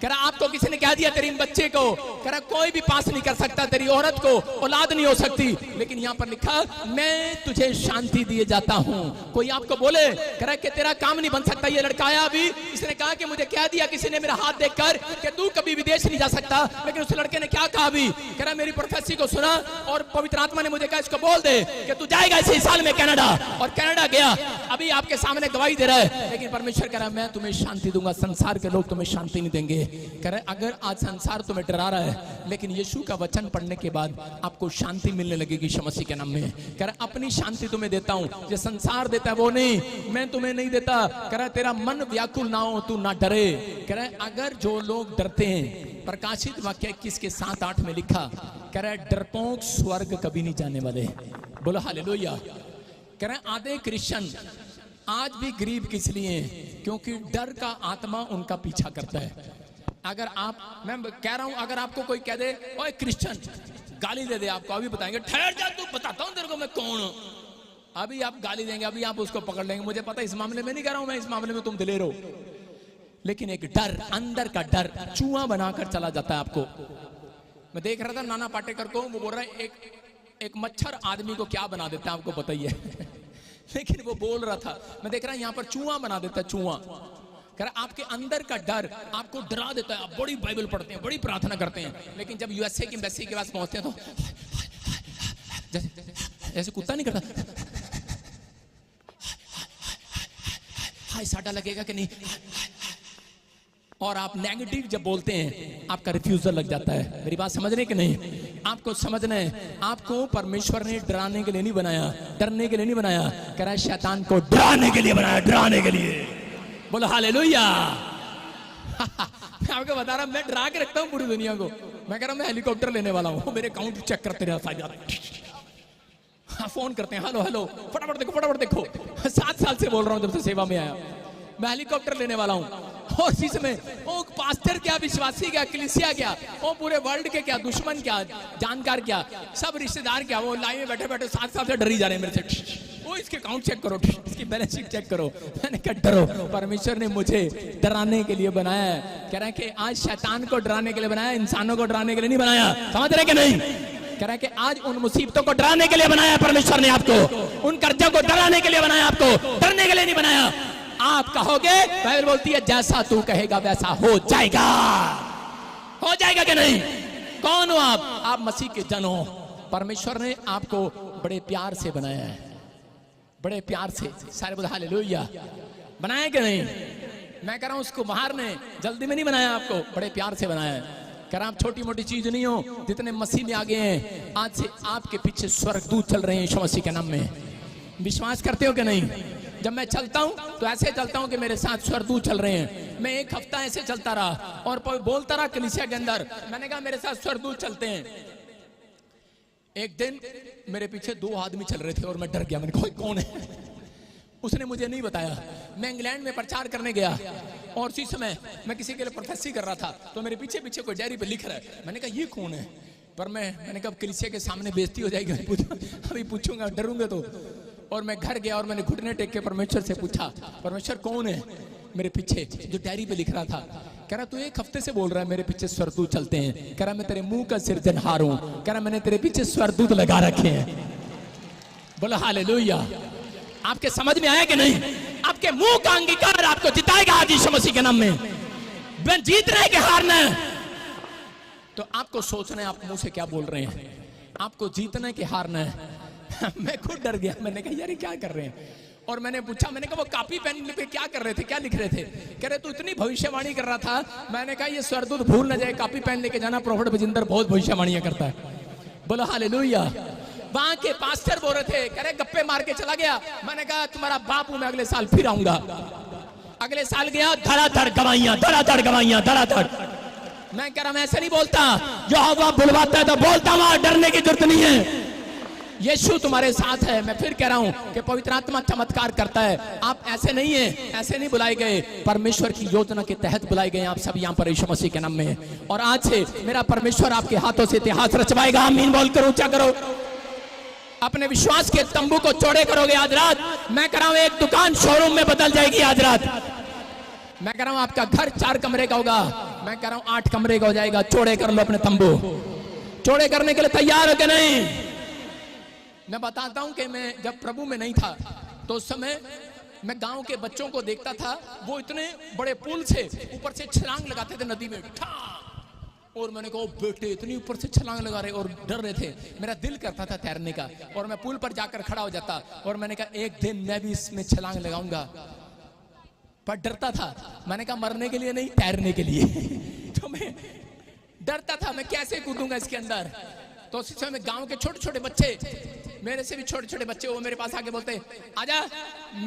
कह रहा आपको किसी ने कह दिया तेरी बच्चे को, कह रहा कोई भी पास नहीं कर सकता, तेरी औरत को औलाद नहीं हो सकती, लेकिन यहां पर लिखा मैं तुझे शांति दिए जाता हूं। कोई आपको बोले कह रहा कि तेरा काम नहीं बन सकता, ये लड़का आया अभी, इसने कहा कि मुझे कह दिया किसी ने मेरा हाथ देखकर कि तू कभी विदेश नहीं जा सकता, लेकिन उस लड़के ने क्या कहा अभी, कह रहा मेरी प्रोफेसी को सुना और पवित्र आत्मा ने मुझे कहा इसको बोल दे कि तू जाएगा इसी साल में कनाडा, और कनाडा गया, अभी आपके सामने गवाही दे रहा है। लेकिन परमेश्वर कह रहा मैं तुम्हें शांति दूंगा, संसार के लोग तुम्हें शांति नहीं देंगे। कह रहे अगर आज संसार तुम्हें डरा रहा है, लेकिन यीशु का वचन पढ़ने के बाद आपको शांति मिलने लगेगी यीशु मसीह के नाम में। कह रहा अपनी शांति तुम्हें देता हूं, जो संसार देता है वो नहीं, मैं तुम्हें नहीं देता। कह रहा तेरा मन व्याकुल ना हो, तू ना डरे। कह रहा अगर जो लोग डरते हैं, प्रकाशित वाक्य 21 के 7-8 में लिखा, कह रहा डरपोक स्वर्ग कभी नहीं जाने वाले। बोलो हालेलुया। कह रहे आधे क्रिश्चियन आज भी गरीब किस लिए, क्योंकि डर का आत्मा उनका पीछा करता है। अगर आप, मैं कह रहा हूं, अगर आपको कोई कह दे ओए क्रिश्चियन, गाली दे दे, आपको अभी बताएंगे, ठहर जा तू बताता हूं तेरे को मैं कौन हूं, अभी आप गाली देंगे, अभी आप उसको पकड़ लेंगे। मुझे पता इस मामले में नहीं कह रहा हूं मैं, इस मामले में तुम दिलेर हो, लेकिन एक डर, अंदर का डर चूहा बनाकर चला जाता है आपको। मैं देख रहा था नाना पाटेकर को, वो बोल रहा है एक मच्छर आदमी को क्या बना देता है आपको बताइए लेकिन वो बोल रहा था, मैं देख रहा यहाँ पर चूहा बना देता है, चूहा। कह रहा आपके अंदर का डर आपको डरा देता है। आप बड़ी बाइबल पढ़ते हैं, बड़ी प्रार्थना करते हैं, लेकिन जब यूएसए की एम्बेसी के पास पहुंचते हैं तो जैसे कुत्ता नहीं करता, हाय साडा लगेगा कि नहीं, और आप नेगेटिव जब बोलते हैं आपका रिफ्यूजल लग जाता है। मेरी बात समझने की नहीं, आपको समझना है, आपको परमेश्वर ने डराने के लिए नहीं बनाया, डरने के लिए नहीं बनाया। कह रहा है शैतान को डराने के लिए बनाया, डराने के लिए। बोलो हालेलुया मैं आपको बता रहा, मैं डरा के रखता हूं पूरी दुनिया को। मैं कह रहा हूं मैं हेलीकॉप्टर लेने वाला हूं, मेरे अकाउंट चेक करते रहा, फोन करते हैं, हेलो हेलो फटाफट देखो फटाफट देखो। 7 साल से बोल रहा हूं जब से सेवा में आया, मैं हेलीकॉप्टर लेने वाला हूं। और इसी समय वो पास्टर क्या, विश्वासी क्या, कलीसिया क्या, वो पूरे वर्ल्ड के क्या, दुश्मन क्या, जानकार क्या, सब रिश्तेदार क्या, वो लाइन में बैठे बैठे 7 साल से डरी जा रहे हैं मेरे से। वो इसके अकाउंट चेक करो, इसकी बैलेंस शीट चेक करो। मैंने कहा डरो, परमेश्वर ने मुझे डराने के लिए बनाया है। कह रहा है कि आज शैतान को डराने के लिए बनाया, इंसानों को डराने के लिए नहीं बनाया। समझ रहे कि नहीं? कह रहा है कि आज उन मुसीबतों को डराने के लिए बनाया परमेश्वर ने आपको, उन कर्जों को डराने के लिए बनाया आपको, डरने के लिए नहीं बनाया। आप कहोगे, बाइबल बोलती है जैसा तू कहेगा वैसा हो जाएगा। हो जाएगा कि नहीं? कौन हो आप मसीह के जन हो। परमेश्वर ने आपको बड़े प्यार से बनाया है, बड़े प्यार से। सारे बोल हालेलुया। बनाया कि नहीं? मैं कह रहा हूं उसको बाहर ने जल्दी में नहीं बनाया, आपको बड़े प्यार से बनाया है। कह रहा आप छोटी मोटी चीज नहीं हो, जितने मसीह में आ गए हैं, आज से आपके पीछे स्वर्गदूत चल रहे हैं यीशु मसीह के नाम में। विश्वास करते हो कि नहीं? जब मैं चलता हूं तो ऐसे चलता हूं कि मेरे साथ स्वर्गदूत चल रहे हैं। मैं 1 हफ्ता ऐसे चलता रहा और बोलता रहा कलीसिया के अंदर, मैंने कहा मेरे साथ स्वर्गदूत चलते हैं। एक दिन मेरे पीछे 2 आदमी चल रहे थे और मैं डर गया। मैंने कहा कौन है? उसने मुझे नहीं बताया। मैं इंग्लैंड में प्रचार करने गया और उसी समय मैं किसी के लिए प्रोफेसी कर रहा था, तो मेरे पीछे पीछे कोई डायरी पे लिख रहा है। मैंने कहा ये कौन है? पर मैंने कहा कलीसिया के सामने बेइज्जती हो जाएगी, अभी पूछूंगा, डरूंगा तो। और मैं घर गया और मैंने घुटने टेक के परमेश्वर से पूछा, परमेश्वर कौन है मेरे पीछे जो डायरी पे लिख रहा था? कह रहा तू 1 हफ्ते से बोल रहा है मेरे पीछे स्वर्गदूत चलते हैं। कह रहा मैं तेरे मुंह का सिरजनहार हूं। कह रहा मैंने तेरे पीछे स्वर्गदूत लगा रखे हैं। बोलो हालेलुया। आपके समझ में आया कि नहीं? आपके मुंह का अंगीकार आपको जिताएगा आज यीशु मसीह के नाम में। जीतना है कि हारना है? तो आपको सोचना है आप मुंह से क्या बोल रहे हैं। आपको जीतना है कि हारना है? मैं खुद डर गया। मैंने कहा यार क्या कर रहे हैं? और मैंने पूछा, मैंने कहा वो कॉपी पेन पे क्या कर रहे थे, क्या लिख रहे थे? कह रहे तू इतनी भविष्यवाणी कर रहा था। मैंने कहा ये स्वर्गदूत भूल न जाए, कॉपी पेन लेके जाना, प्रोफेट बजिंदर बहुत भविष्यवाणियां करता है। बोलो हालेलुया। वहां के पास्टर बोल रहे थे, कह रहे गप्पे मार के चला गया। मैंने कहा तुम्हारा बाप हूं मैं, अगले साल फिर आऊंगा। अगले साल गया, धड़ाधड़ गवाइयां, धड़ाधड़ गवाइयां, धड़ाधड़। मैं कह रहा मैं ऐसे नहीं बोलता, जो हवा बुलवाता है तो बोलता, वहां डरने की जरूरत नहीं है। यीशु तुम्हारे साथ है। मैं फिर कह रहा हूं कि पवित्र आत्मा चमत्कार करता है। आप ऐसे नहीं है, ऐसे नहीं बुलाए गए, परमेश्वर की योजना के तहत बुलाए गए। आप सब यहाँ पर यीशु मसीह के नाम में। और आज से मेरा परमेश्वर आपके हाथों से इतिहास रचवाएगा। आमीन बोल कर ऊंचा करो। अपने विश्वास के तंबू को चौड़े करोगे आज रात। मैं कह रहा हूं एक दुकान शोरूम में बदल जाएगी आज रात। मैं कह रहा हूं आपका घर 4 कमरे का होगा, मैं कह रहा हूं 8 कमरे का हो जाएगा। चौड़े कर लो अपने तंबू। चौड़े करने के लिए तैयार हो कि नहीं? मैं बताता हूं कि मैं जब प्रभु में नहीं था तो उस समय मैं गांव के बच्चों को देखता था, वो इतने बड़े पुल से ऊपर से छलांग लगाते थे नदी में। और मैंने कहा बेटे इतनी ऊपर से छलांग लगा रहे और डर रहे थे। मेरा दिल करता था तैरने का और मैं पुल पर जाकर खड़ा हो जाता और मैंने कहा एक दिन मैं भी इसमें छलांग लगाऊंगा, पर डरता था। मैंने कहा मरने के लिए नहीं, तैरने के लिए। तो मैं डरता था मैं कैसे कूदूंगा इसके अंदर। तो उसी समय गांव के छोटे छोटे बच्चे, मेरे से भी छोटे छोटे बच्चे, वो मेरे पास आके बोलते आजा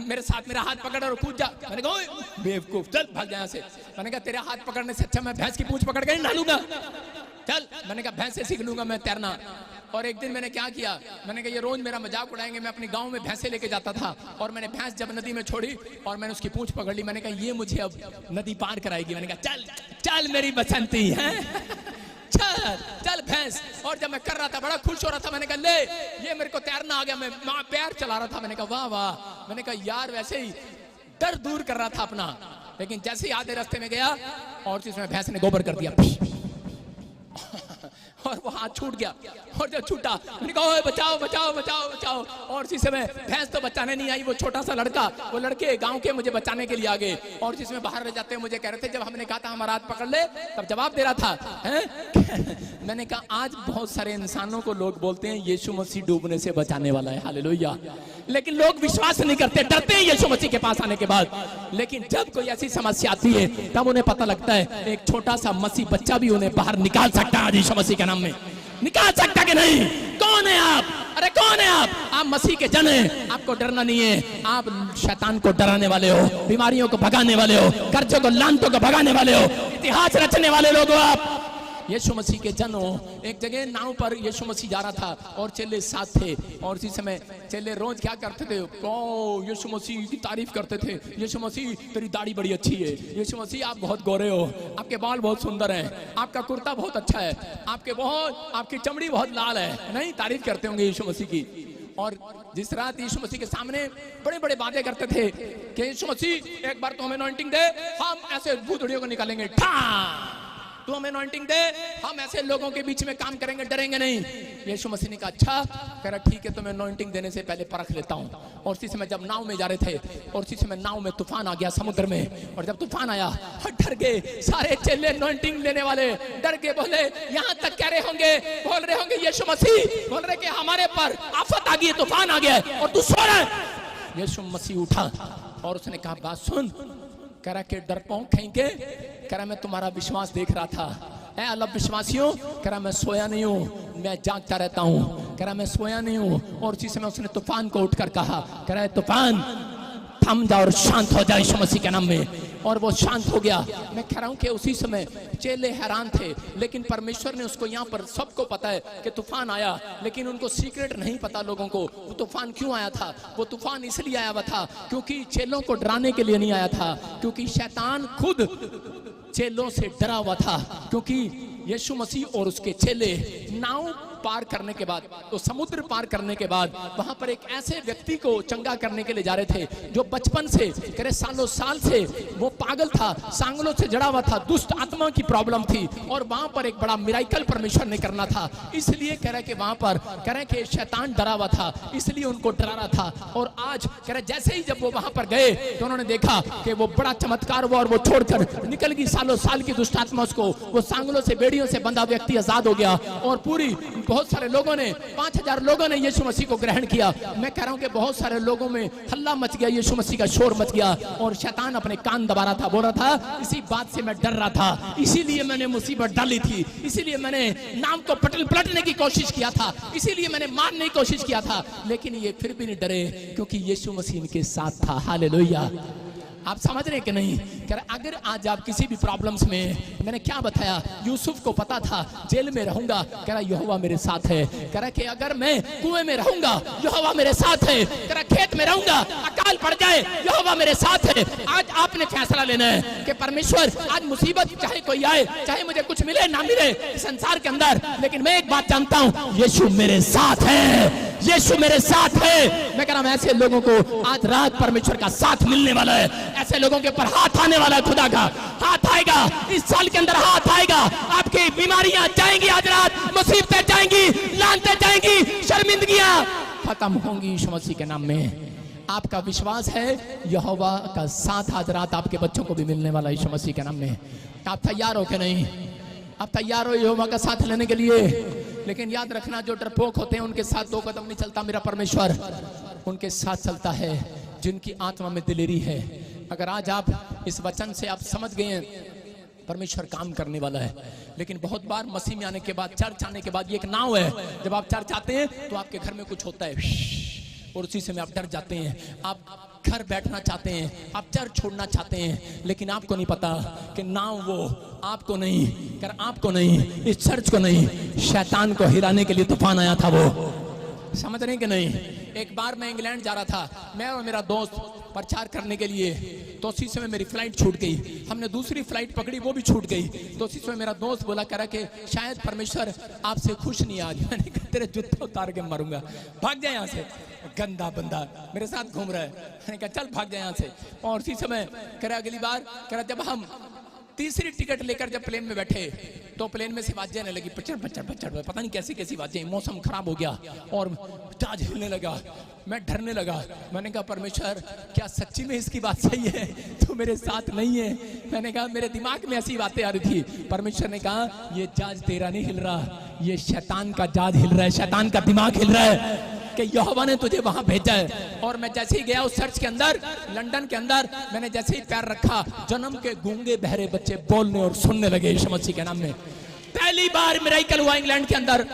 मेरे साथ, मेरा हाथ पकड़ और कूद जा। मैंने कहा बेवकूफ चल भाग जा यहाँ से। मैंने कहा तेरा हाथ पकड़ने से अच्छा मैं भैंस की पूंछ पकड़ कर नहा लूंगा, चल। मैंने कहा भैंस से सीख लूंगा मैं तैरना। और एक दिन मैंने क्या किया, मैंने कहा ये रोज मेरा मजाक उड़ाएंगे। मैं अपने गांव में भैंसे लेके जाता था और मैंने भैंस जब नदी में छोड़ी और मैंने उसकी पूंछ पकड़ ली। मैंने कहा ये मुझे अब नदी पार कराएगी। मैंने कहा चल चल मेरी बसंती है, चल चल भैंस। और जब मैं कर रहा था बड़ा खुश हो रहा था। मैंने कहा ले ये मेरे को तैरना आ गया। मैं पैर चला रहा था। मैंने कहा वाह वाह। मैंने कहा यार वैसे ही डर दूर कर रहा था अपना। लेकिन जैसे ही आधे रास्ते में गया और जिसमें भैंस ने गोबर कर दिया और वो हाथ छूट गया। और जब छूटा मैंने कहा बचाओ बचाओ बचाओ बचाओ। और इसी समय भैंस तो बचाने नहीं आई, वो छोटा सा लड़का, वो लड़के गांव के मुझे बचाने के लिए आ गए। और जिसमें बाहर ले जाते मुझे कह रहे थे, जब हमने कहा था हमारा हाथ पकड़ ले तब जवाब दे रहा था हैं? मैंने कहा आज बहुत सारे इंसानों को लोग बोलते हैं यीशु मसीह डूबने से बचाने वाला है, हालेलुया। लेकिन लोग विश्वास नहीं करते, डरते हैं यीशु मसीह के पास आने के बाद। लेकिन जब कोई ऐसी समस्या आती है तब उन्हें पता लगता है एक छोटा सा मसीह बच्चा भी उन्हें बाहर निकाल सकता है। यीशु मसीह के नाम में निकाल सकता कि नहीं? कौन है आप? अरे कौन है आप? आप मसीह के जन हैं, आपको डरना नहीं है। आप शैतान को डराने वाले हो, बीमारियों को भगाने वाले हो, कर्जों को लानतों को भगाने वाले हो, इतिहास रचने वाले लोग हो आप। यीशु मसीह के जन हो। एक जगह नाव पर यीशु मसीह जा रहा था और चेले साथ थे। और इसी समय चेले रोज क्या करते थे, ओ यीशु मसीह की तारीफ करते थे। यीशु मसीह तेरी दाढ़ी बड़ी अच्छी है, यीशु मसीह आप बहुत गोरे हो, आपके बाल बहुत सुंदर हैं, आपका कुर्ता बहुत अच्छा है, आपकी चमड़ी बहुत लाल है। नहीं तारीफ करते होंगे यीशु मसीह की। और जिस रात यीशु मसीह के सामने बड़े बड़े बातें करते थे कि यीशु मसीह एक बार तो हमें अनॉइंटिंग दे, हम ऐसे भूतड़ियों को निकालेंगे, तू हमें अनॉइंटिंग दे, हम ऐसे लोगों के बीच में काम करेंगे, डरेंगे नहीं। यीशु मसीह ने कहा अच्छा, कह रहा ठीक है, तो मैं अनॉइंटिंग देने से पहले परख लेता हूँ। और उसी समय जब नाव में जा रहे थे और उसी समय नाव में तूफान आ गया समुद्र में। और जब तूफान आया डर गए सारे चेले, अनॉइंटिंग लेने वाले डर के बोले, यहाँ तक कह रहे होंगे, बोल रहे होंगे यीशु मसीह बोल रहे कि हमारे पर आफत आ गई, तूफान आ गया और तू सो रहा है। यीशु मसीह उठा और उसने कहा बात सुन, कह रहा कि डरपोक कहीं के, कह रहा मैं तुम्हारा विश्वास देख रहा था। ऐ अलग विश्वासियों, कह रहा मैं सोया नहीं हूँ, मैं जागता रहता हूँ। कह रहा मैं सोया नहीं हूँ। और उसी समय उसने तूफान को उठकर कहा, कह रहा है तूफान थम जा और शांत हो जाए यीशु मसीह के नाम में। और वो शांत हो गया। मैं कह रहा हूं कि उसी समय चेले हैरान थे, लेकिन परमेश्वर ने उसको यहाँ पर सबको पता है कि तूफान आया, लेकिन उनको सीक्रेट नहीं पता लोगों को वो तूफान क्यों आया था। वो तूफान इसलिए आया हुआ था क्योंकि चेलों को डराने के लिए नहीं आया था, क्योंकि शैतान खुद चेलों से डरा हुआ था। क्योंकि यीशु मसीह और उसके चेले नाव पार करने के बाद, तो समुद्र पार करने के बाद वहां पर एक ऐसे व्यक्ति को चंगा करने के लिए जा रहे थे जो बचपन से करे सालों साल से वो पागल था, सांगलों से जड़ा हुआ था, दुष्ट आत्मा की प्रॉब्लम थी। और वहां पर एक बड़ा मिराइकल परमेश्वर ने करना था, इसलिए कह रहे कि वहां पर कह रहे कि शैतान डरा हुआ था, इसलिए उनको डरा रहा था। और आज कह रहे जैसे ही जब वो वहां पर गए तो उन्होंने देखा कि वो बड़ा चमत्कार हुआ और वो छोड़कर निकल गई सालों साल की दुष्ट आत्मा। उसको वो सांगलों से बेड़ियों से बंधा व्यक्ति आजाद हो गया और पूरी बहुत सारे लोगों ने 5000 लोगों ने यीशु मसीह को ग्रहण किया। मैं कह रहा हूं कि बहुत सारे लोगों में हल्ला मच गया, यीशु मसीह का शोर मच गया और शैतान अपने कान दबा रहा था, बोल रहा था इसी बात से मैं डर रहा था, इसीलिए मैंने मुसीबत डाली थी, इसीलिए मैंने नाम को पलटने की कोशिश किया था, इसीलिए मैंने मारने की कोशिश किया था। लेकिन ये फिर भी नहीं डरे क्योंकि यीशु मसीह इनके साथ था। हालेलुया। आप समझ रहे कि नहीं? कह रहा अगर आज आप किसी भी प्रॉब्लम्स में, मैंने क्या बताया, यूसुफ को पता था जेल में रहूंगा, कह रहा यहोवा मेरे साथ है। कह रहा कि अगर मैं कुएं में रहूंगा यहोवा मेरे साथ है। कह रहा खेत में रहूंगा अकाल पड़ जाए यहोवा मेरे साथ है। आज आपने फैसला लेना है कि परमेश्वर आज मुसीबत चाहे कोई आए, चाहे मुझे कुछ मिले ना मिले संसार के अंदर, लेकिन मैं एक बात जानता हूं, यीशु मेरे साथ है, यीशु मेरे साथ है। मैं कह रहा हूं ऐसे लोगों को आज रात परमेश्वर का साथ मिलने वाला है। ऐसे लोगों के ऊपर हाथ आने वाला है, खुदा का हाथ आएगा इस साल के अंदर, हाथ आएगा। आपकी बीमारियां जाएंगी आज रात, मुसीबतें जाएंगी, लानतें जाएंगी, शर्मिंदगियां खत्म होंगी यीशु मसीह के नाम में। आपका विश्वास है यहोवा का साथ आज रात आपके बच्चों को भी मिलने वाला यीशु मसीह के नाम में। आप तैयार हो कि नहीं? आप तैयार हो यहोवा का साथ लेने के लिए? लेकिन याद रखना जो डरपोक होते हैं उनके साथ दो कदम नहीं चलता मेरा परमेश्वर, उनके साथ चलता है जिनकी आत्मा में दिलेरी है। अगर आज आप इस वचन से आप समझ गए हैं परमेश्वर काम करने वाला है। लेकिन बहुत बार मसीह में आने के बाद, चर्च आने के बाद, ये एक नाव है, जब आप चर्च आते हैं तो आपके घर में कुछ होता है और उसी समय आप डर जाते हैं, आप घर बैठना चाहते हैं, आप चर्च छोड़ना चाहते हैं, लेकिन आपको नहीं पता कि नाव वो आपको नहीं, कर आपको नहीं, इस चर्च को नहीं, शैतान को हिलाने के लिए तूफान आया था। वो समझ रहे कि नहीं? एक बार मैं इंग्लैंड जा रहा था, मैं और मेरा दोस्त प्रचार करने के लिए, तो उसी समय मेरी फ्लाइट छूट गई। हमने दूसरी फ्लाइट पकड़ी, वो भी छूट गई। तो उसी समय मेरा दोस्त बोला करा कि शायद परमेश्वर आपसे खुश नहीं आज। मैंने कहा तेरे जूते उतार के मारूंगा, भाग जाए यहाँ से, गंदा बंदा मेरे साथ घूम रहा है। मैंने कहा चल भाग जाए यहाँ से। और उसी समय करा अगली बार करा जब हम तीसरी टिकट लेकर जब प्लेन में बैठे तो प्लेन में से आवाजें आने लगी, पचड़ पचड़ पचड़, पता नहीं कैसी कैसी आवाजें। मौसम खराब हो गया और जहाज हिलने लगा, मैं डरने लगा। मैंने कहा परमेश्वर क्या सच्ची में इसकी बात सही है? तो मेरे साथ नहीं है। मैंने कहा मेरे दिमाग में ऐसी बातें आ रही थी। परमेश्वर ने कहा ये जहाज तेरा नहीं हिल रहा, ये शैतान का जहाज हिल रहा है, शैतान का दिमाग हिल रहा है कि यहोवा ने तुझे वहां भेजा है। और मैं जैसे ही गया उस चर्च के अंदर, लंदन के अंदर, मैंने जैसे ही पैर रखा, जन्म के गूंगे बहरे बच्चे बोलने और सुनने लगे यीशु मसीह के नाम में। पहली बार मिरेकल हुआ इंग्लैंड के अंदर,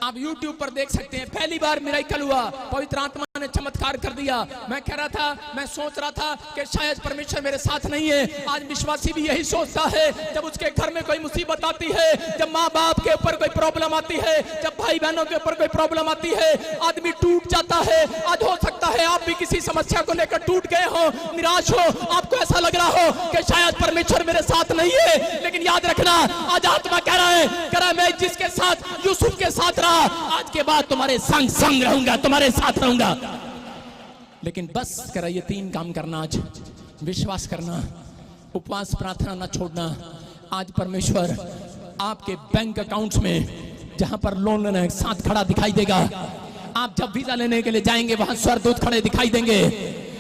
आप YouTube पर देख सकते हैं। पहली बार मिरेकल हुआ, पवित्र आत्मा ने चमत्कार कर दिया। मैं कह रहा था, मैं सोच रहा था कि शायद परमेश्वर मेरे साथ नहीं है। आज विश्वासी भी यही सोचता है, जब उसके घर में कोई मुसीबत आती है, जब माँ बाप के ऊपर कोई प्रॉब्लम आती है, जब भाई बहनों के ऊपर कोई प्रॉब्लम आती है, आदमी टूट जाता है। आज हो सकता है आप भी किसी समस्या को लेकर टूट गए हो, निराश हो, आपको ऐसा लग रहा हो कि शायद परमेश्वर मेरे साथ नहीं है। लेकिन याद रखना, आज आत्मा कह रहा है मैं जिसके साथ यूसुफ के साथ रहा, आज के बाद तुम्हारे संग संग रहूंगा, तुम्हारे साथ रहूंगा। लेकिन बस करा ये 3 काम करना आज, विश्वास करना, उपवास प्रार्थना ना छोड़ना। आज परमेश्वर आपके बैंक अकाउंट्स में जहां पर लोन लेना है साथ खड़ा दिखाई देगा। आप जब वीजा लेने के लिए जाएंगे वहां स्वर्गदूत खड़े दिखाई देंगे।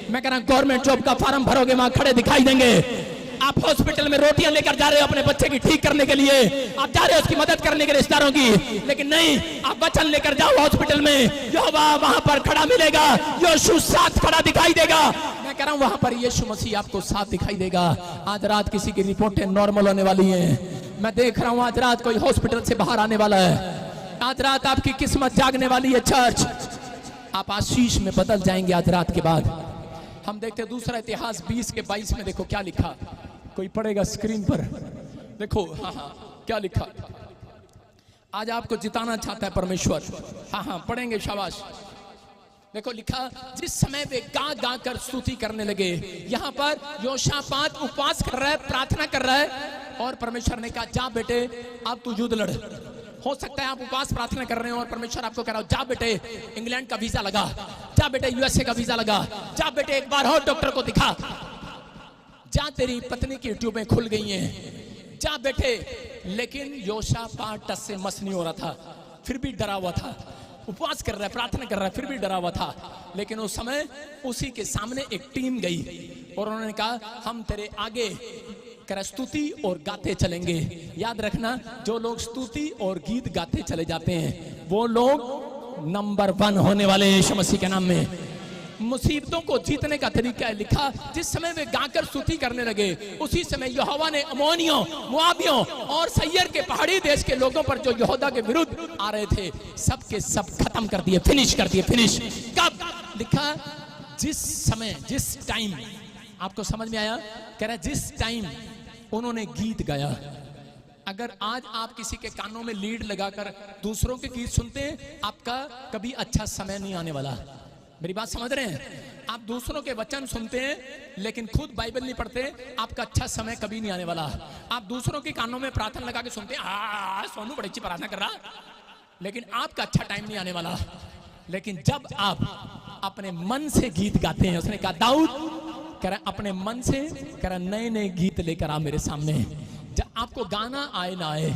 मैं कह रहा हूं गवर्नमेंट जॉब का फॉर्म भरोगे वहां खड़े दिखाई देंगे। आप हॉस्पिटल में रोटियां लेकर जा रहे हो अपने बच्चे की ठीक करने के लिए, आप जा रहे हो उसकी मदद करने के रिश्तेदारों की, लेकिन नहीं, आप वचन लेकर जाओ हॉस्पिटल में, यहोवा वहां पर खड़ा मिलेगा, यीशु साथ खड़ा दिखाई देगा। मैं कह रहा हूं वहां पर यीशु मसीह आपको साथ दिखाई देगा। आज रात किसी की रिपोर्टें नॉर्मल होने वाली हैं। मैं देख रहा हूं आज रात कोई हॉस्पिटल से बाहर आने वाला है। आज रात आपकी किस्मत जागने वाली है। चर्च आप आशीष में बदल जाएंगे आज रात के बाद। हम देखते दूसरा इतिहास 20 के 22 में, देखो क्या लिखा, कोई पढ़ेगा स्क्रीन पर, देखो हाँ क्या लिखा। आज आपको जिताना चाहता है परमेश्वर। हाँ पढ़ेंगे, शाबाश। देखो लिखा, जिस समय वे गा गा कर स्तुति करने लगे। यहाँ पर योशापात उपवास कर रहा है, प्रार्थना कर रहा है, और परमेश्वर ने कहा जा बेटे अब तू युद्ध लड़। हो सकता है आप उपवास प्रार्थना कर रहे हो और परमेश्वर आपको कह रहा हो जा बेटे इंग्लैंड का वीजा लगा, जा बेटे यूएसए का वीजा लगा, जा बेटे एक बार और डॉक्टर को दिखा, जा तेरी पत्नी की ट्यूबें खुल गई हैं, जा बेटे। लेकिन योशापात टस से मस नहीं हो रहा था, फिर भी डरा हुआ था। उपवास कर रहा है, प्रार्थना कर रहा है, फिर भी डरा हुआ था। लेकिन उस समय उसी के सामने एक टीम गई और उन्होंने कहा हम तेरे आगे स्तुति और गाते चलेंगे। याद रखना, जो लोग स्तुति और गीत गाते चले जाते हैं वो लोग नंबर 1 होने वाले यीशु मसीह के नाम में। मुसीबतों को जीतने का तरीका है। लिखा, जिस समय वे गाकर स्तुति करने लगे उसी समय यहोवा ने अमोनियों, मोआबियों और सैयर के पहाड़ी देश के लोगों पर जो यहूदा के विरुद्ध आ रहे थे सब के सब खत्म कर दिए, फिनिश कर दिए। फिनिश कब? लिखा, जिस समय, जिस टाइम आपको समझ में आया? कह रहा जिस टाइम उन्होंने गीत गाया, अगर आज आप किसी के कानों में लीड लगाकर दूसरों के गीत सुनते हैं, आपका कभी अच्छा समय नहीं आने वाला। मेरी बात समझ रहे हैं? आप दूसरों के वचन सुनते हैं लेकिन खुद बाइबल नहीं पढ़ते, आपका अच्छा समय कभी नहीं आने वाला। आप दूसरों के कानों में प्रार्थना लगा के सुनते हैं, सोनू बड़ी अच्छी प्रार्थना कर रहा, लेकिन आपका अच्छा टाइम नहीं आने वाला। लेकिन जब आप अपने मन से गीत गाते हैं, उसने कहा दाऊद कह रहा अपने मन से कह रहा नए नए गीत लेकर आ मेरे सामने। जब आपको गाना आए ना आए,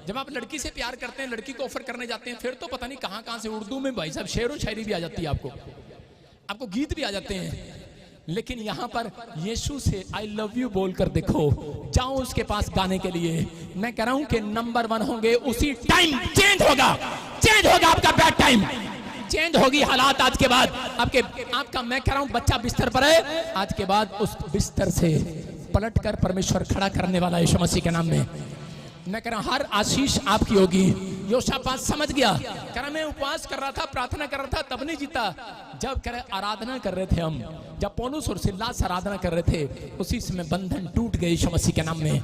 जब आप लड़की से प्यार करते हैं, लड़की को ऑफर करने जाते हैं, फिर तो पता नहीं कहां कहां से उर्दू में भाई साहब शेर व शायरी भी आ जाती है, आपको गीत भी आ जाते हैं। लेकिन यहां पर यीशु से आई लव यू बोलकर देखो, जाओ उसके पास गाने के लिए। मैं कह रहा हूं कि नंबर 1 होंगे, उसी टाइम चेंज होगा आपका बैड टाइम, चेंज होगी हालात। आज के बाद आपका मैं कह रहा हूं बच्चा बिस्तर पर है, आज के बाद उस बिस्तर से पलटकर परमेश्वर खड़ा करने वाला है यीशु मसीह के नाम में। मैं कह रहा हूं हर आशीष आपकी होगी। योशापात समझ गया, कह रहा मैं उपवास कर रहा था, प्रार्थना कर रहा था, तब नहीं जीता। जब कह रहे आराधना कर रहे थे हम, जब पौलुस और सिलास आराधना कर रहे थे, उसी समय बंधन टूट गए यीशु मसीह के नाम में।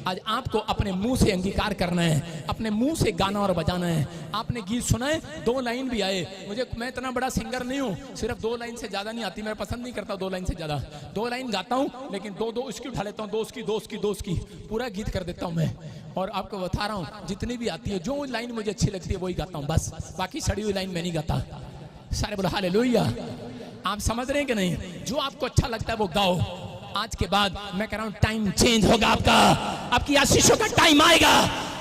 आज आपको अपने मुंह से अंगीकार करना है, अपने मुंह से गाना और बजाना है। आपने गीत सुना है, 2 लाइन भी आए, मैं इतना बड़ा सिंगर नहीं हूँ, सिर्फ 2 लाइन से ज्यादा नहीं आती, मैं पसंद नहीं करता 2 लाइन से ज्यादा। 2 लाइन गाता हूँ लेकिन 2 उसकी उठा लेता हूँ, 2 उसकी पूरा गीत कर देता हूँ मैं। और आपको बता रहा हूँ जितनी भी आती है, जो लाइन मुझे अच्छी लगती है वही गाता हूँ बस, बाकी सड़ी हुई लाइन मैं नहीं गाता। सारे बोलो हालेलुया। आप समझ रहे हैं कि नहीं? जो आपको अच्छा लगता है वो गाओ। आज के बाद मैं कह रहा हूं टाइम चेंज होगा आपका, आपकी आशीषों का टाइम आएगा,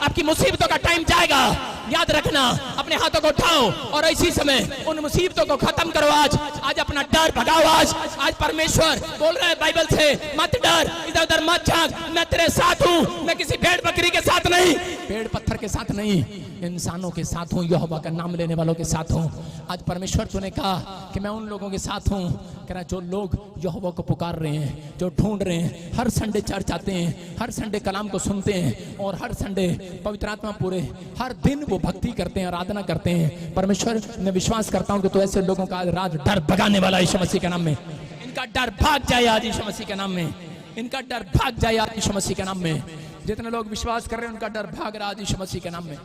आपकी मुसीबतों का टाइम जाएगा। याद रखना, अपने हाथों को उठाओ और इसी समय उन मुसीबतों को खत्म करो। आज अपना डर भगाओ। आज परमेश्वर बोल रहा है बाइबल से, मत डर, इधर उधर मत झांक, मैं तेरे साथ हूं। मैं किसी भेड़ बकरी के साथ नहीं, पेड़ पत्थर के साथ नहीं, इंसानों के साथ हूं, यहोवा का नाम लेने वालों के साथ हूं। आज परमेश्वर तूने कहा कि मैं उन लोगों के साथ हूं, कह रहा जो लोग यहोवा को पुकार रहे हैं, जो ढूंढ रहे हैं, हर संडे चर्च आते हैं, हर संडे कलाम को सुनते हैं और हर संडे पवित्र आत्मा पूरे हर दिन वो भक्ति करते हैं, आराधना करते हैं। परमेश्वर मैं विश्वास करता हूं कि तो ऐसे लोगों का आज डर भगाने वाला यीशु मसीह के नाम में। इनका डर भाग जाए आज यीशु मसीह के नाम में, इनका डर भाग जाए आज यीशु मसीह के नाम में। जितने लोग विश्वास कर रहे हैं उनका डर भाग रहा आज यीशु मसीह के नाम में।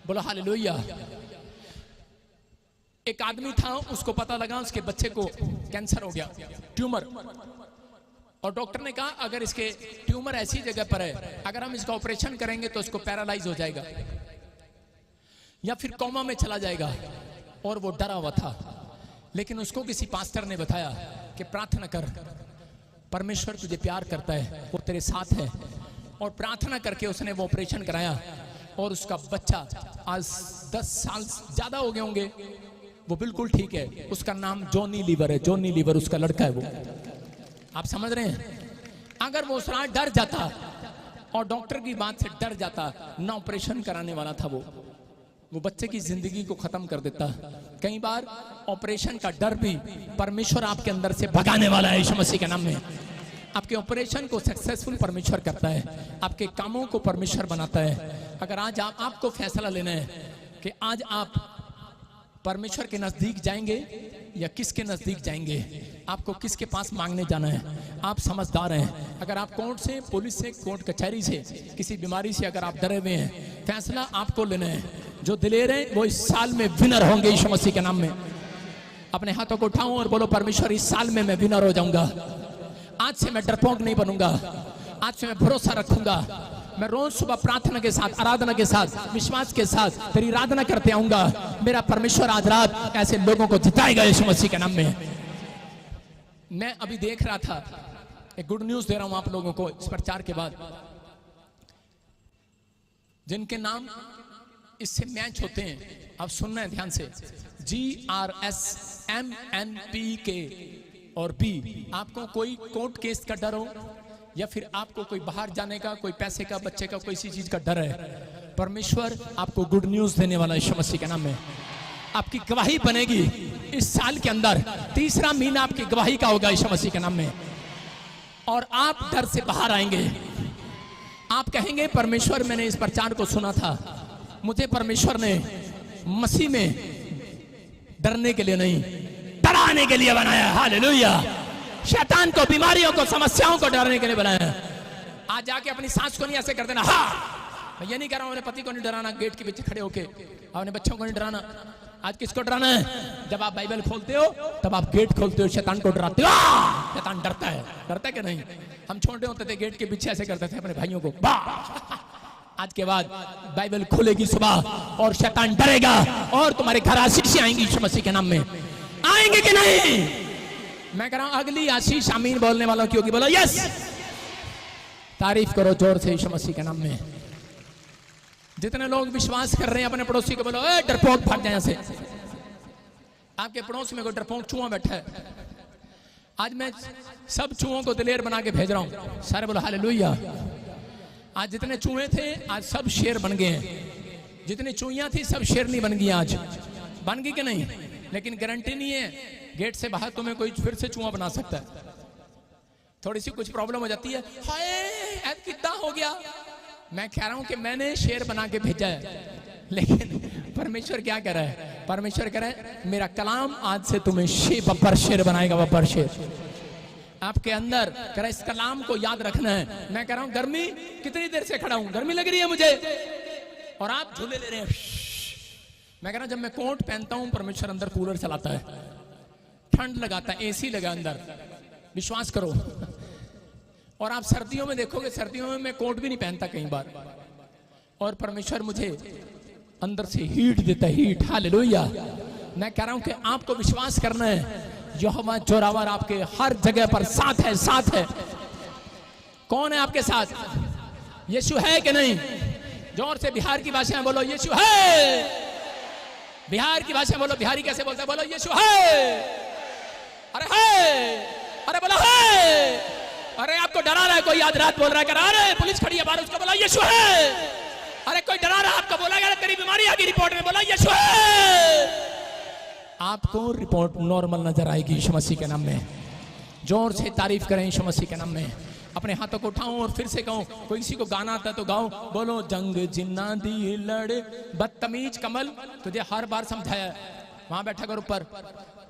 बोलो हालेलुया। एक आदमी था, उसको पता लगा उसके बच्चे को कैंसर हो गया, ट्यूमर, और डॉक्टर ने कहा अगर इसके ट्यूमर ऐसी जगह पर है, अगर हम इसका ऑपरेशन करेंगे तो इसको पैरालाइज हो जाएगा या फिर कोमा में चला जाएगा। और वो डरा हुआ था, लेकिन उसको किसी पास्टर ने बताया कि प्रार्थना कर, परमेश्वर तुझे प्यार करता है, वो तेरे साथ है। और प्रार्थना करके उसने वो ऑपरेशन कराया और उसका बच्चा आज 10 साल ज्यादा हो गए होंगे, वो बिल्कुल ठीक है। उसका नाम जॉनी लीवर है, जॉनी लीवर उसका लड़का है वो। आप समझ रहे हैं? अगर वो उसरा डर जाता और डॉक्टर की बात से डर जाता, ना ऑपरेशन कराने वाला था, वो बच्चे की जिंदगी को खत्म कर देता। कई बार ऑपरेशन का डर भी परमेश्वर आपके अंदर से भगाने वाला है यीशु मसीह के नाम में। आपके ऑपरेशन को सक्सेसफुल परमेश्वर करता है, आपके कामों को परमेश्वर बनाता है। अगर आज आपको फैसला लेना है कि आज आप परमेश्वर के नजदीक जाएंगे या किसके नजदीक जाएंगे, आपको किसके पास मांगने जाना है, आप समझदार हैं। अगर आप कोर्ट से, पुलिस से, कोर्ट कचहरी से, किसी बीमारी से अगर आप डरे हुए हैं, फैसला आपको लेना है। जो दिलेर हैं वो इस साल में विनर होंगे यीशु मसीह के नाम में। अपने हाथों को उठाऊं और बोलो परमेश्वर इस साल में मैं विनर हो जाऊंगा। आज से मैं डरपोक नहीं बनूंगा, आज से मैं भरोसा रखूंगा। मैं रोज सुबह प्रार्थना के साथ, आराधना के साथ, विश्वास के साथ तेरी आराधना करते आऊंगा। मेरा परमेश्वर आज रात ऐसे लोगों को जिताएगा यीशु मसीह के नाम में। मैं अभी देख रहा था, एक गुड न्यूज दे रहा हूं आप लोगों को इस प्रचार के बाद, जिनके नाम इससे मैच होते हैं, आप सुनना है ध्यान से, GRSMNPK और B। आपको कोई कोर्ट केस का डर हो या फिर आपको कोई बाहर जाने का, कोई पैसे का, बच्चे का, कोई सी चीज का डर है, परमेश्वर आपको गुड न्यूज देने वाला है यीशु मसीह के नाम में। आपकी गवाही बनेगी इस साल के अंदर, 3रा महीना आपकी गवाही का होगा यीशु मसीह के नाम में। और आप डर से बाहर आएंगे। आप कहेंगे परमेश्वर मैंने इस प्रचार को सुना था, मुझे परमेश्वर ने मसीह में डरने के लिए नहीं, डराने के लिए बनाया। हालेलुया। शैतान को, बीमारियों को, समस्याओं को डराने के लिए बनाया है। आज जाके अपनी सांस को नहीं ऐसे कर देना। हाँ, मैं ये नहीं कह रहा हूं अपने पति को नहीं डराना, गेट के पीछे खड़े होके अपने बच्चों को नहीं डराना। आज किसको डराना है? जब आप बाइबल खोलते हो तब आप गेट खोलते हो, शैतान को डराते हो। शैतान डरता है कि नहीं? हम छोटे होते थे गेट के पीछे ऐसे करते थे अपने भाइयों को। आज के बाद बाइबल खोलेगी सुबह और शैतान डरेगा और तुम्हारे घर आशीष आएंगी यीशु मसीह के नाम में। आएंगे कि नहीं? मैं कह रहा हूं अगली आशीष आमीन बोलने वालों की होगी। बोलो यस, तारीफ करो जोर से यीशु मसीह के नाम में। जितने लोग विश्वास कर रहे हैं अपने पड़ोसी को बोलो ए डरपोक भाग जाए से। आपके पड़ोस में कोई डरपोक चूहा बैठा है। आज मैं सब चूहों को दिलेर बना के भेज रहा हूं। सारे बोलो हालेलुया। आज जितने चूहे थे आज सब शेर बन गए हैं। जितनी चूहियां थी सब शेरनी बन गई। आज बन गई कि नहीं? लेकिन गारंटी नहीं है गेट से बाहर तुम्हें कोई फिर से चूहा बना सकता है। थोड़ी सी कुछ प्रॉब्लम हो जाती है, हाय कितना हो गया। मैं कह रहा हूं कि मैंने शेर बना के भेजा है, लेकिन परमेश्वर क्या कह रहा है? परमेश्वर कह रहा है मेरा कलाम आज से तुम्हें बब्बर शेर बनाएगा। बब्बर शेर आपके अंदर कह रहा है, इस कलाम को याद रखना है। मैं कह रहा हूं गर्मी कितनी देर से खड़ा हूं, गर्मी लग रही है मुझे और आप झूले ले रहे हैं। मैं कह रहा हूं जब मैं कोट पहनता हूं परमेश्वर अंदर कूलर चलाता है, ठंड लगाता है, एसी लगा अंदर। विश्वास करो। और आप सर्दियों में देखोगे, सर्दियों में मैं कोट भी नहीं पहनता कई बार और परमेश्वर मुझे अंदर से हीट देता है, हीट। हालेलुया। मैं कह रहा हूं कि आपको विश्वास करना है यहोवा जोरावर आपके हर जगह पर साथ है, साथ है। कौन है आपके साथ? यीशु है कि नहीं? जोर से बिहार की भाषा में बोलो यीशु है। बिहार की भाषा में बोलो। बिहारी कैसे बोलता है? बोलो यीशु है। अरे है, अरे बोलो है। अरे आपको डरा रहा है कोई, आज रात बोल रहा है अरे पुलिस खड़ी है बाहर, उसको बोला यीशु है। अरे कोई डरा रहा है आपको, बोला तेरी बीमारी आ गई रिपोर्ट में, बोला यीशु है। आपको रिपोर्ट नॉर्मल नजर आएगी यीशु मसीह के नाम में। जोर से तारीफ करें यीशु मसीह के नाम में। अपने हाथों को उठाऊं और फिर से कहूं। कोई किसी को गाना आता है तो गाओ। बोलो जंग जिन्ना दी लड़ बदतमीज कमल। तुझे हर बार समझाया, वहां बैठा कर ऊपर।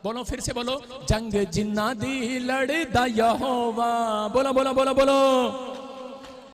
बोलो फिर से बोलो, जंग जिन्ना दी लड़ दा यहोवा। बोलो बोलो बोलो बोलो।